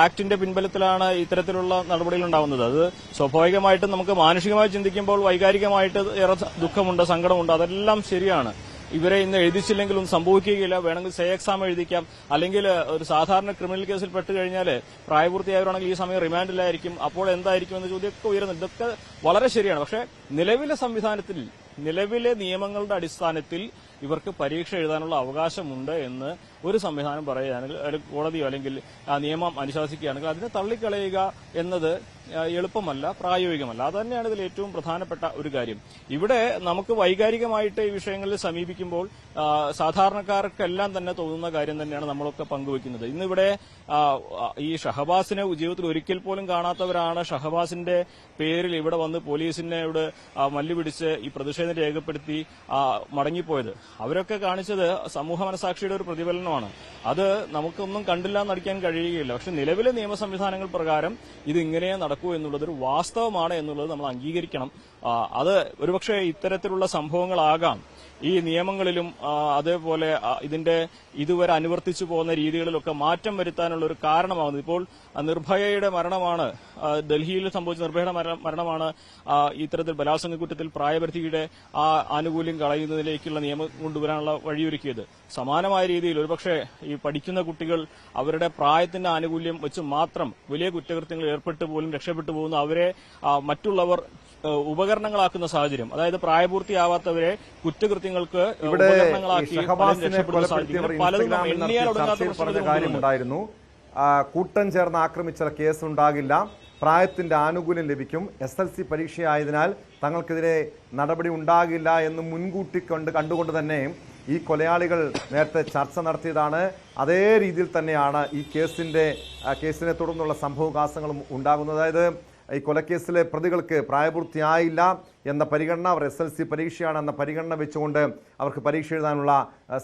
ആക്ടിന്റെ പിൻബലത്തിലാണ് ഇത്തരത്തിലുള്ള നടപടികൾ ഉണ്ടാവുന്നത്. അത് സ്വാഭാവികമായിട്ടും നമുക്ക് മാനുഷികമായി ചിന്തിക്കുമ്പോൾ വൈകാരികമായിട്ട് ഏറെ ദുഃഖമുണ്ട്, സങ്കടമുണ്ട്. അതെല്ലാം ശരിയാണ്. ഇവരെ ഇന്ന് എഴുതിച്ചില്ലെങ്കിലും സംഭവിക്കുകയില്ല. വേണമെങ്കിൽ സേ എക്സാം എഴുതിക്കാം. അല്ലെങ്കിൽ ഒരു സാധാരണ ക്രിമിനൽ കേസിൽ പെട്ട് കഴിഞ്ഞാൽ പ്രായപൂർത്തിയായവരാണെങ്കിൽ ഈ സമയം റിമാൻഡിലായിരിക്കും. അപ്പോൾ എന്തായിരിക്കും എന്ന ചോദ്യമൊക്കെ ഉയരുന്നുണ്ട്. ഇതൊക്കെ വളരെ ശരിയാണ്. പക്ഷേ നിലവിലെ സംവിധാനത്തിൽ, നിലവിലെ നിയമങ്ങളുടെ അടിസ്ഥാനത്തിൽ ഇവർക്ക് പരീക്ഷ എഴുതാനുള്ള അവകാശമുണ്ട് എന്ന് ഒരു സംവിധാനം പറയുകയാണെങ്കിൽ, അല്ലെങ്കിൽ കോടതിയോ അല്ലെങ്കിൽ ആ നിയമം അനുശാസിക്കുകയാണെങ്കിൽ അതിനെ തള്ളിക്കളയുക എന്നത് എളുപ്പമല്ല, പ്രായോഗികമല്ല. അതുതന്നെയാണ് ഇതിൽ ഏറ്റവും പ്രധാനപ്പെട്ട ഒരു കാര്യം. ഇവിടെ നമുക്ക് വൈകാരികമായിട്ട് ഈ വിഷയങ്ങളിൽ സമീപിക്കുമ്പോൾ സാധാരണക്കാർക്കെല്ലാം തന്നെ തോന്നുന്ന കാര്യം തന്നെയാണ് നമ്മളൊക്കെ പങ്കുവയ്ക്കുന്നത്. ഇന്നിവിടെ ഈ ഷഹബാസിനെ ജീവിതത്തിൽ ഒരിക്കൽ പോലും കാണാത്തവരാണ് ഷഹബാസിന്റെ പേരിൽ ഇവിടെ വന്ന് പോലീസിനോട് മല്ലുപിടിച്ച് ഈ പ്രതിഷേധം രേഖപ്പെടുത്തി മടങ്ങിപ്പോയത്. അവരൊക്കെ കാണിച്ചത് സമൂഹ മനസാക്ഷിയുടെ ഒരു പ്രതിഫലനമാണ്. അത് നമുക്കൊന്നും കണ്ടില്ല എന്നടിക്കാൻ കഴിയുകയില്ല. പക്ഷെ നിലവിലെ നിയമ സംവിധാനങ്ങൾ പ്രകാരം ഇത് ഇങ്ങനെ നടക്കൂ എന്നുള്ളത് ഒരു വാസ്തവമാണ് എന്നുള്ളത് നമ്മൾ അംഗീകരിക്കണം. അത് ഒരുപക്ഷെ ഇത്തരത്തിലുള്ള സംഭവങ്ങളാകാം ഈ നിയമങ്ങളിലും അതേപോലെ ഇതിന്റെ ഇതുവരെ അനുവർത്തിച്ചു പോകുന്ന രീതികളിലൊക്കെ മാറ്റം വരുത്താനുള്ള ഒരു കാരണമാകുന്നത്. ഇപ്പോൾ നിർഭയയുടെ മരണമാണ്, ഡൽഹിയിൽ സംഭവിച്ച നിർഭയയുടെ മരണമാണ് ഇത്തരത്തിൽ ബലാത്സംഗ കുറ്റത്തിൽ പ്രായപരിധിയുടെ ആ ആനുകൂല്യം കളയുന്നതിലേക്കുള്ള നിയമം കൊണ്ടുവരാനുള്ള വഴിയൊരുക്കിയത്. സമാനമായ രീതിയിൽ ഒരുപക്ഷെ ഈ പഠിക്കുന്ന കുട്ടികൾ അവരുടെ പ്രായത്തിന്റെ ആനുകൂല്യം വെച്ച് മാത്രം വലിയ കുറ്റകൃത്യങ്ങളിൽ ഏർപ്പെട്ട് പോലും രക്ഷപ്പെട്ടു പോകുന്ന അവരെ മറ്റുള്ളവർ ഉപകരണങ്ങളാക്കുന്ന സാഹചര്യം, അതായത് പ്രായപൂർത്തിയാവാത്തവരെ കുറ്റകൃത്യങ്ങൾക്ക് ഉപകരണങ്ങളാക്കി കാര്യമുണ്ടായിരുന്നു. കൂട്ടം ചേർന്ന് ആക്രമിച്ച കേസുണ്ടാകില്ല, പ്രായത്തിന്റെ ആനുകൂല്യം ലഭിക്കും, SLC പരീക്ഷയായതിനാൽ തങ്ങൾക്കെതിരെ നടപടി ഉണ്ടാകില്ല എന്ന് മുൻകൂട്ടി കണ്ടുകൊണ്ട് തന്നെ ഈ കൊലയാളികൾ നേരത്തെ ചർച്ച നടത്തിയതാണ്. അതേ രീതിയിൽ തന്നെയാണ് ഈ കേസിനെ തുടർന്നുള്ള സംഭവവികാസങ്ങളും ഉണ്ടാകുന്നത്. അതായത് ഈ കൊലക്കേസിലെ പ്രതികൾക്ക് പ്രായപൂർത്തിയായില്ല എന്ന പരിഗണന, അവർ SLC പരീക്ഷയാണെന്ന പരിഗണന വെച്ചുകൊണ്ട് അവർക്ക് പരീക്ഷ എഴുതാനുള്ള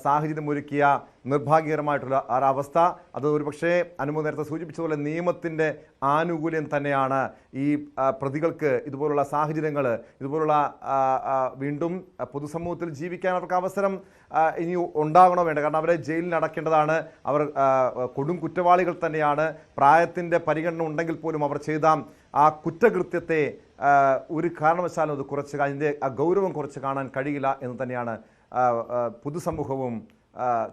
സാഹചര്യം ഒരുക്കിയ നിർഭാഗ്യകരമായിട്ടുള്ള ഒരവസ്ഥ. അത് ഒരുപക്ഷെ അനുമതി നേരത്തെ സൂചിപ്പിച്ചതുപോലെ നിയമത്തിൻ്റെ ആനുകൂല്യം തന്നെയാണ് ഈ പ്രതികൾക്ക് ഇതുപോലുള്ള സാഹചര്യങ്ങൾ, ഇതുപോലുള്ള വീണ്ടും പൊതുസമൂഹത്തിൽ ജീവിക്കാൻ അവർക്ക് അവസരം ഇനി ഉണ്ടാകണോ വേണ്ട. കാരണം അവരെ ജയിലിൽ അടയ്ക്കേണ്ടതാണ്. അവർ കൊടും കുറ്റവാളികൾ തന്നെയാണ്. പ്രായത്തിൻ്റെ പരിഗണന ഉണ്ടെങ്കിൽ പോലും അവർ ചെയ്ത ആ കുറ്റകൃത്യത്തെ ഒരു കാരണവശാലും അത് അതിൻ്റെ ഗൗരവം കുറച്ച് കാണാൻ കഴിയില്ല എന്ന് തന്നെയാണ് പൊതുസമൂഹവും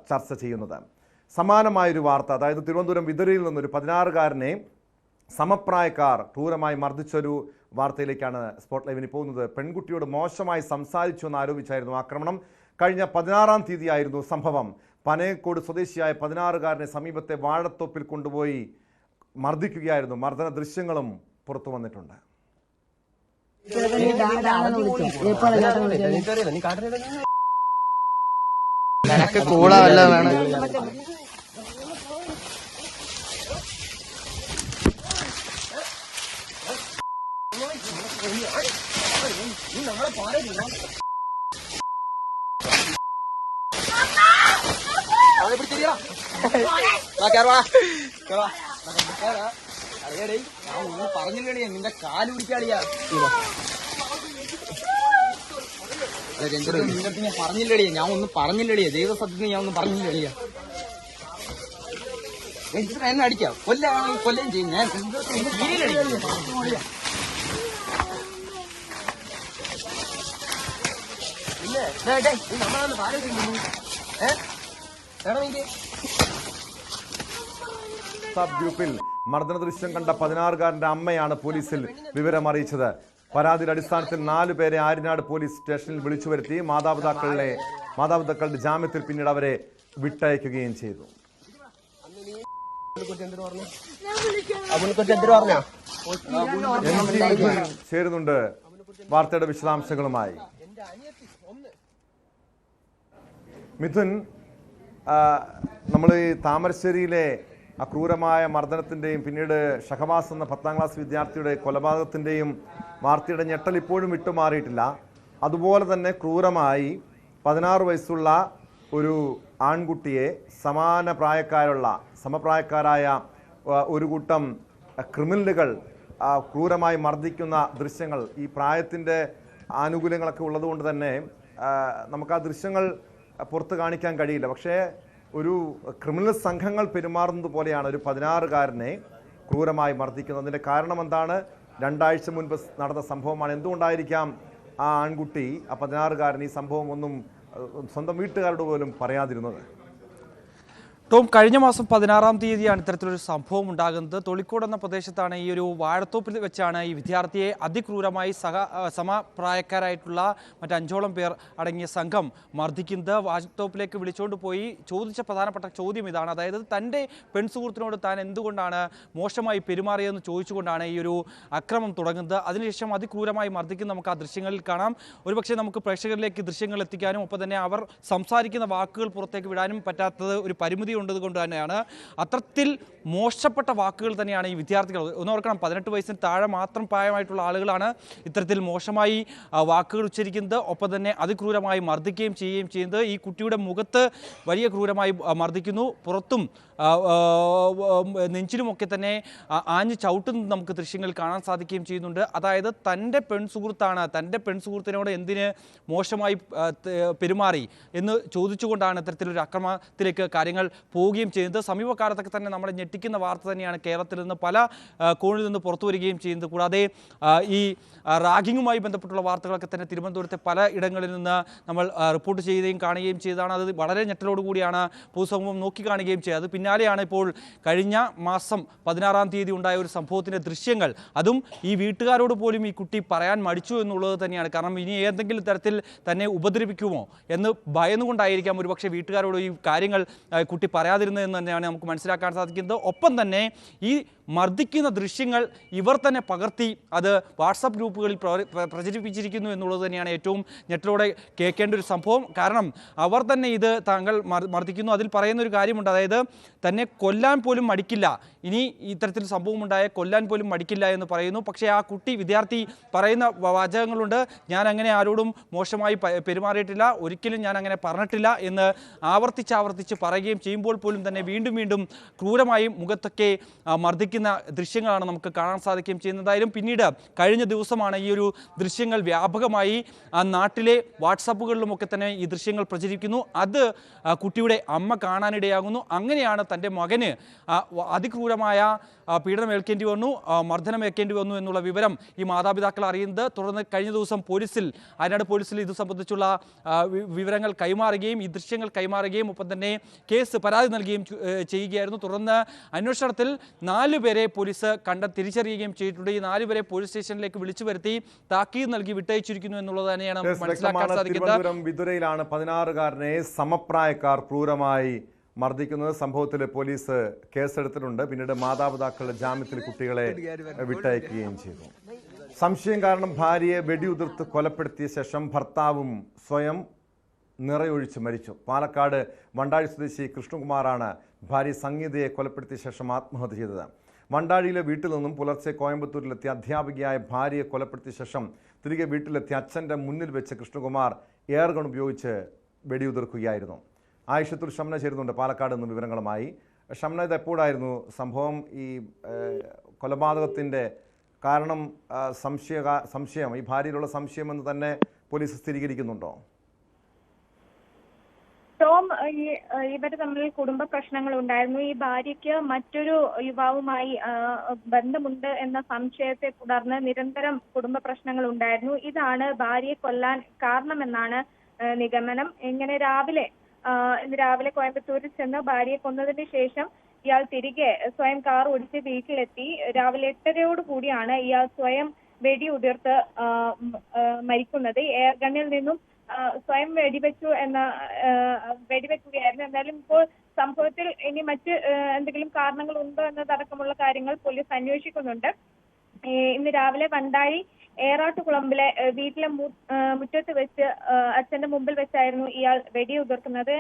ചർച്ച ചെയ്യുന്നത്. സമാനമായൊരു വാർത്ത, അതായത് തിരുവനന്തപുരം വിതുരയിൽ നിന്നൊരു 16-കാരനെ സമപ്രായക്കാർ ക്രൂരമായി മർദ്ദിച്ചൊരു വാർത്തയിലേക്കാണ് സ്പോട്ട് ലൈവിന് പോകുന്നത്. പെൺകുട്ടിയോട് മോശമായി സംസാരിച്ചു എന്ന് ആരോപിച്ചായിരുന്നു ആക്രമണം. കഴിഞ്ഞ 16-ാം തീയതിയായിരുന്നു സംഭവം. പനയക്കോട് സ്വദേശിയായ 16-കാരനെ സമീപത്തെ വാഴത്തോപ്പിൽ കൊണ്ടുപോയി മർദ്ദിക്കുകയായിരുന്നു. മർദ്ദന ദൃശ്യങ്ങളും പുറത്തു വന്നിട്ടുണ്ട്. പറഞ്ഞില്ലേ നിന്റെ കാല് പിടിക്കാളിയാ, ഞാൻ പറഞ്ഞില്ലടിയ, ഞാൻ ഒന്നും പറഞ്ഞില്ലടിയ, ദൈവസത്യത്തിന് ഞാൻ ഒന്നും പറഞ്ഞില്ലടിയ. എന്നെ അടിക്കാം, കൊല്ലാണെങ്കിൽ കൊല്ലം ചെയ്യും. ഞാൻ നമ്മളൊന്ന് സബ് ഗ്രൂപ്പിൽ മർദ്ദന ദൃശ്യം കണ്ട 16-കാരന്റെ അമ്മയാണ് പോലീസിൽ വിവരം അറിയിച്ചത്. പരാതിയുടെ അടിസ്ഥാനത്തിൽ 4 പേരെ ആര്യനാട് പോലീസ് സ്റ്റേഷനിൽ വിളിച്ചു വരുത്തി മാതാപിതാക്കളുടെ ജാമ്യത്തിൽ പിന്നീട് അവരെ വിട്ടയക്കുകയും ചെയ്തു. ചേരുന്നുണ്ട് വാർത്തയുടെ വിശദാംശങ്ങളുമായി. മിഥുൻ, നമ്മൾ ഈ താമരശ്ശേരിയിലെ അക്രൂരമായ മർദ്ദനത്തിൻ്റെയും പിന്നീട് ഷഹബാസ് എന്ന 10ാം ക്ലാസ് വിദ്യാർത്ഥിയുടെ കൊലപാതകത്തിൻ്റെയും വാർത്തയുടെ ഞെട്ടൽ ഇപ്പോഴും വിട്ടുമാറിയിട്ടില്ല. അതുപോലെ തന്നെ ക്രൂരമായി 16 വയസ്സുള്ള ഒരു ആൺകുട്ടിയെ സമപ്രായക്കാരായ ഒരു കൂട്ടം ക്രിമിനലുകൾ ക്രൂരമായി മർദ്ദിക്കുന്ന ദൃശ്യങ്ങൾ, ഈ പ്രായത്തിൻ്റെ ആനുകൂല്യങ്ങളൊക്കെ ഉള്ളതുകൊണ്ട് തന്നെ നമുക്ക് ആ ദൃശ്യങ്ങൾ പുറത്ത് കാണിക്കാൻ കഴിയില്ല. പക്ഷേ ഒരു ക്രിമിനൽ സംഘങ്ങൾ പെരുമാറുന്നത് പോലെയാണ് ഒരു 16-കാരനെ ക്രൂരമായി മർദ്ദിക്കുന്നത്. അതിൻ്റെ കാരണം എന്താണ്? 2 ആഴ്ച മുൻപ് നടന്ന സംഭവമാണ്. എന്തുകൊണ്ടായിരിക്കാം ആ ആൺകുട്ടി, ആ 16-കാരൻ ഈ സംഭവം ഒന്നും സ്വന്തം വീട്ടുകാരോട് പോലും പറയാതിരുന്നത്? ടോം, കഴിഞ്ഞ മാസം 16-ാം തീയതിയാണ് ഇത്തരത്തിലൊരു സംഭവം ഉണ്ടാകുന്നത്. തൊളിക്കോട് എന്ന പ്രദേശത്താണ് ഈ ഒരു വാഴത്തോപ്പിൽ വെച്ചാണ് ഈ വിദ്യാർത്ഥിയെ അതിക്രൂരമായി സമപ്രായക്കാരായിട്ടുള്ള മറ്റ് 5ഓളം പേർ അടങ്ങിയ സംഘം മർദ്ദിക്കുന്നത്. വാഴത്തോപ്പിലേക്ക് വിളിച്ചുകൊണ്ട് പോയി ചോദിച്ച പ്രധാനപ്പെട്ട ചോദ്യം ഇതാണ്. അതായത് തൻ്റെ പെൺസുഹൃത്തിനോട് താൻ എന്തുകൊണ്ടാണ് മോശമായി പെരുമാറിയതെന്ന് ചോദിച്ചുകൊണ്ടാണ് ഈ ഒരു അക്രമം തുടങ്ങുന്നത്. അതിനുശേഷം അതിക്രൂരമായി മർദ്ദിക്കുന്ന നമുക്ക് ആ ദൃശ്യങ്ങളിൽ കാണാം. ഒരുപക്ഷെ നമുക്ക് പ്രേക്ഷകരിലേക്ക് ദൃശ്യങ്ങൾ എത്തിക്കാനും ഒപ്പം തന്നെ അവർ സംസാരിക്കുന്ന വാക്കുകൾ പുറത്തേക്ക് വിടാനും പറ്റാത്തത് ഒരു പരിമിതി കൊണ്ട് തന്നെയാണ്. അത്തരത്തിൽ മോശപ്പെട്ട വാക്കുകൾ തന്നെയാണ് ഈ വിദ്യാർത്ഥികൾ. ഒന്ന് ഓർക്കണം, 18 വയസ്സിന് താഴെ മാത്രം പ്രായമായിട്ടുള്ള ആളുകളാണ് ഇത്തരത്തിൽ മോശമായി വാക്കുകൾ ഉച്ചരിക്കുന്നത്, ഒപ്പം തന്നെ അതിക്രൂരമായി മർദ്ദിക്കുകയും ചെയ്യുന്നത്. ഈ കുട്ടിയുടെ മുഖത്ത് വലിയ ക്രൂരമായി മർദ്ദിക്കുന്നു, പുറത്തും നെഞ്ചിലുമൊക്കെ തന്നെ ആഞ്ഞ് ചവിട്ടുന്നത് നമുക്ക് ദൃശ്യങ്ങളിൽ കാണാൻ സാധിക്കുകയും ചെയ്യുന്നുണ്ട്. അതായത് തൻ്റെ പെൺസുഹൃത്തിനോട് എന്തിന് മോശമായി പെരുമാറി എന്ന് ചോദിച്ചുകൊണ്ടാണ് ഇത്തരത്തിലൊരു അക്രമത്തിലേക്ക് കാര്യങ്ങൾ പോവുകയും ചെയ്യുന്നത്. സമീപകാലത്തൊക്കെ തന്നെ നമ്മളെ ഞെട്ടിക്കുന്ന വാർത്ത തന്നെയാണ് കേരളത്തിൽ നിന്ന് പല കോണിൽ നിന്ന് പുറത്തു വരികയും ചെയ്യുന്നത്. കൂടാതെ ഈ റാഗിങ്ങുമായി ബന്ധപ്പെട്ടുള്ള വാർത്തകളൊക്കെ തന്നെ തിരുവനന്തപുരത്തെ പല ഇടങ്ങളിൽ നിന്ന് നമ്മൾ റിപ്പോർട്ട് ചെയ്യുകയും കാണുകയും ചെയ്തതാണ്. അത് വളരെ ഞെട്ടലോടുകൂടിയാണ് പൊതുസമൂഹം നോക്കിക്കാണുകയും ചെയ്തത്. പിന്നാലെയാണ് ഇപ്പോൾ കഴിഞ്ഞ മാസം 16-ാം തീയതി ഉണ്ടായ ഒരു സംഭവത്തിൻ്റെ ദൃശ്യങ്ങൾ, അതും ഈ വീട്ടുകാരോട് പോലും ഈ കുട്ടി പറയാൻ മടിച്ചു എന്നുള്ളത് തന്നെയാണ്. കാരണം ഇനി ഏതെങ്കിലും തരത്തിൽ തന്നെ ഉപദ്രവിക്കുമോ എന്ന് ഭയന്നുകൊണ്ടായിരിക്കാം ഒരുപക്ഷെ വീട്ടുകാരോട് ഈ കാര്യങ്ങൾ കുട്ടി പറയാതിരുന്നതെന്ന് തന്നെയാണ് നമുക്ക് മനസ്സിലാക്കാൻ സാധിക്കുന്നത്. ഒപ്പം തന്നെ ഈ മർദ്ദിക്കുന്ന ദൃശ്യങ്ങൾ ഇവർ തന്നെ പകർത്തി അത് വാട്സാപ്പ് ഗ്രൂപ്പുകളിൽ പ്രചരിപ്പിച്ചിരിക്കുന്നു എന്നുള്ളത് തന്നെയാണ് ഏറ്റവും ഞെട്ടലോടെ കേൾക്കേണ്ട ഒരു സംഭവം. കാരണം അവർ തന്നെ ഇത് താങ്കൾ മർദ്ദിക്കുന്നു, അതിൽ പറയുന്ന ഒരു കാര്യമുണ്ട്. അതായത് തന്നെ കൊല്ലാൻ പോലും മടിക്കില്ല, ഇനി ഇത്തരത്തിൽ സംഭവം ഉണ്ടായ കൊല്ലാൻ പോലും മടിക്കില്ല എന്ന് പറയുന്നു. പക്ഷേ ആ വിദ്യാർത്ഥി പറയുന്ന വാചകങ്ങളുണ്ട്, ഞാൻ അങ്ങനെ ആരോടും മോശമായി പെരുമാറിയിട്ടില്ല, ഒരിക്കലും ഞാൻ അങ്ങനെ പറഞ്ഞിട്ടില്ല എന്ന് ആവർത്തിച്ച് പറയുകയും ചെയ്യുമ്പോൾ പോലും തന്നെ വീണ്ടും ക്രൂരമായി മുഖത്തൊക്കെ മർദ്ദിക്കുന്ന ദൃശ്യങ്ങളാണ് നമുക്ക് കാണാൻ സാധിക്കുകയും ചെയ്യുന്നതായാലും. പിന്നീട് കഴിഞ്ഞ ദിവസമാണ് ഈ ഒരു ദൃശ്യങ്ങൾ വ്യാപകമായി നാട്ടിലെ വാട്സാപ്പുകളിലുമൊക്കെ തന്നെ ഈ ദൃശ്യങ്ങൾ പ്രചരിക്കുന്നു. അത് കുട്ടിയുടെ അമ്മ കാണാനിടയാകുന്നു. അങ്ങനെയാണ് തൻ്റെ മകന് അതിക്രൂരമായ പീഡനം ഏൽക്കേണ്ടി വന്നു, മർദ്ദനം ഏൽക്കേണ്ടി വന്നു എന്നുള്ള വിവരം ഈ മാതാപിതാക്കൾ അറിയുന്നത്. തുടർന്ന് കഴിഞ്ഞ ദിവസം വയനാട് പോലീസിൽ ഇത് സംബന്ധിച്ചുള്ള വിവരങ്ങൾ കൈമാറുകയും ഈ ദൃശ്യങ്ങൾ കൈമാറുകയും ഒപ്പം തന്നെ പരാതി നൽകുകയും ചെയ്യുകയായിരുന്നു. തുടർന്ന് അന്വേഷണത്തിൽ 4 പേരെ പോലീസ് തിരിച്ചറിയുകയും ചെയ്തിട്ടുണ്ട്. ഈ 4 പേരെ പോലീസ് സ്റ്റേഷനിലേക്ക് വിളിച്ചു വരുത്തി താക്കീത് നൽകി വിട്ടയച്ചിരിക്കുന്നു എന്നുള്ളത് തന്നെയാണ് മനസ്സിലാക്കാൻ സാധിക്കുന്നത്. വിതുരയിലാണ് 16-കാരനെ സമപ്രായക്കാർ ക്രൂരമായി മർദ്ദിക്കുന്നത്. സംഭവത്തിൽ പോലീസ് കേസെടുത്തിട്ടുണ്ട്. പിന്നീട് മാതാപിതാക്കളുടെ ജാമ്യത്തിൽ കുട്ടികളെ വിട്ടയക്കുകയും ചെയ്തു. സംശയം കാരണം ഭാര്യയെ വെടിയുതിർത്ത് കൊലപ്പെടുത്തിയ ശേഷം ഭർത്താവും സ്വയം നിറയൊഴിച്ച് മരിച്ചു. പാലക്കാട് വണ്ടാഴി സ്വദേശി കൃഷ്ണകുമാറാണ് ഭാര്യ സംഗീതയെ കൊലപ്പെടുത്തിയ ശേഷം ആത്മഹത്യ ചെയ്തത്. വണ്ടാഴിയിലെ വീട്ടിൽ നിന്നും പുലർച്ചെ കോയമ്പത്തൂരിലെത്തിയ അധ്യാപികയായ ഭാര്യയെ കൊലപ്പെടുത്തിയ ശേഷം തിരികെ വീട്ടിലെത്തിയ അച്ഛൻ്റെ മുന്നിൽ വെച്ച് കൃഷ്ണകുമാർ എയർഗൺ ഉപയോഗിച്ച് വെടിയുതിർക്കുകയായിരുന്നു. ആയിഷത്തുൽ ഷംന ചേരുന്നുണ്ട് പാലക്കാട് നിന്ന് വിവരങ്ങളുമായി. ഷംന, ഇത് എപ്പോഴായിരുന്നു സംഭവം? ഈ കൊലപാതകത്തിൻ്റെ കാരണം സംശയം ഈ ഭാര്യയിലുള്ള സംശയമെന്ന് തന്നെ പോലീസ് സ്ഥിരീകരിക്കുന്നുണ്ടോ? ടോം, ഇവർ തമ്മിൽ കുടുംബ പ്രശ്നങ്ങൾ ഉണ്ടായിരുന്നു. ഈ ഭാര്യയ്ക്ക് മറ്റൊരു യുവാവുമായി ബന്ധമുണ്ട് എന്ന സംശയത്തെ തുടർന്ന് നിരന്തരം കുടുംബ പ്രശ്നങ്ങൾ ഉണ്ടായിരുന്നു. ഇതാണ് ഭാര്യയെ കൊല്ലാൻ കാരണമെന്നാണ് നിഗമനം. ഇന്ന് രാവിലെ കോയമ്പത്തൂരിൽ ചെന്ന് ഭാര്യയെ കൊന്നതിന് ശേഷം ഇയാൾ തിരികെ സ്വയം കാർ ഓടിച്ച് വീട്ടിലെത്തി. രാവിലെ 8:30 ഇയാൾ സ്വയം വെടിയുതിർത്ത് മരിക്കുന്നത്. എയർ ഗണ്ണിൽ നിന്നും സ്വയം വെടിവെക്കുകയായിരുന്നു. എന്നാലും ഇപ്പോൾ സംഭവത്തിൽ ഇനി മറ്റ് എന്തെങ്കിലും കാരണങ്ങൾ ഉണ്ടോ എന്നതടക്കമുള്ള കാര്യങ്ങൾ പോലീസ് അന്വേഷിക്കുന്നുണ്ട്. ഇന്ന് രാവിലെ വണ്ടാഴി ഏറാട്ടുകുളമ്പിലെ വീട്ടിലെ മുറ്റത്ത് വെച്ച് അച്ഛന്റെ മുമ്പിൽ വെച്ചായിരുന്നു ഇയാൾ വെടിയുതിർക്കുന്നത്.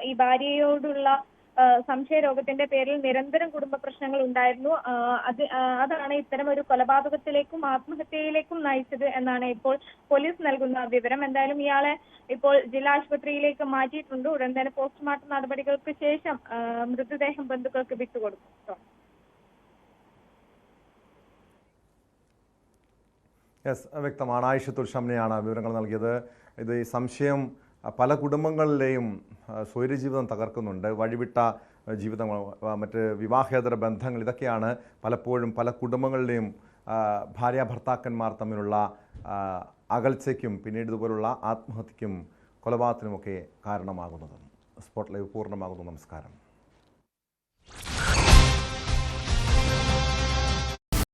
ഈ ഭാര്യയോടുള്ള സംശയരോഗത്തിന്റെ പേരിൽ നിരന്തരം കുടുംബ പ്രശ്നങ്ങൾ ഉണ്ടായിരുന്നു. അതാണ് ഇത്തരം ഒരു കൊലപാതകത്തിലേക്കും ആത്മഹത്യയിലേക്കും നയിച്ചത് എന്നാണ് ഇപ്പോൾ പോലീസ് നൽകുന്ന വിവരം. എന്തായാലും ഇയാളെ ഇപ്പോൾ ജില്ലാ ആശുപത്രിയിലേക്ക് മാറ്റിയിട്ടുണ്ട്. ഉടൻ തന്നെ പോസ്റ്റ്മോർട്ടം നടപടികൾക്ക് ശേഷം മൃതദേഹം ബന്ധുക്കൾക്ക് വിട്ടുകൊടുക്കും. യെസ്, വ്യക്തമാണ്. ആയിഷത്തുൽ ഷംനയാണ് വിവരങ്ങൾ നൽകിയത്. ഇത് ഈ സംശയം പല കുടുംബങ്ങളിലെയും സ്വൈര്യജീവിതം തകർക്കുന്നുണ്ട്. വഴിവിട്ട ജീവിതങ്ങൾ, മറ്റ് വിവാഹേതര ബന്ധങ്ങൾ, ഇതൊക്കെയാണ് പലപ്പോഴും പല കുടുംബങ്ങളിലെയും ഭാര്യ ഭർത്താക്കന്മാർ തമ്മിലുള്ള അകൽച്ചയ്ക്കും പിന്നീട് ഇതുപോലുള്ള ആത്മഹത്യക്കും കൊലപാതകത്തിനുമൊക്കെ കാരണമാകുന്നത്. സ്പോട്ട് ലൈവ് പൂർണ്ണമാകുന്നു. നമസ്കാരം.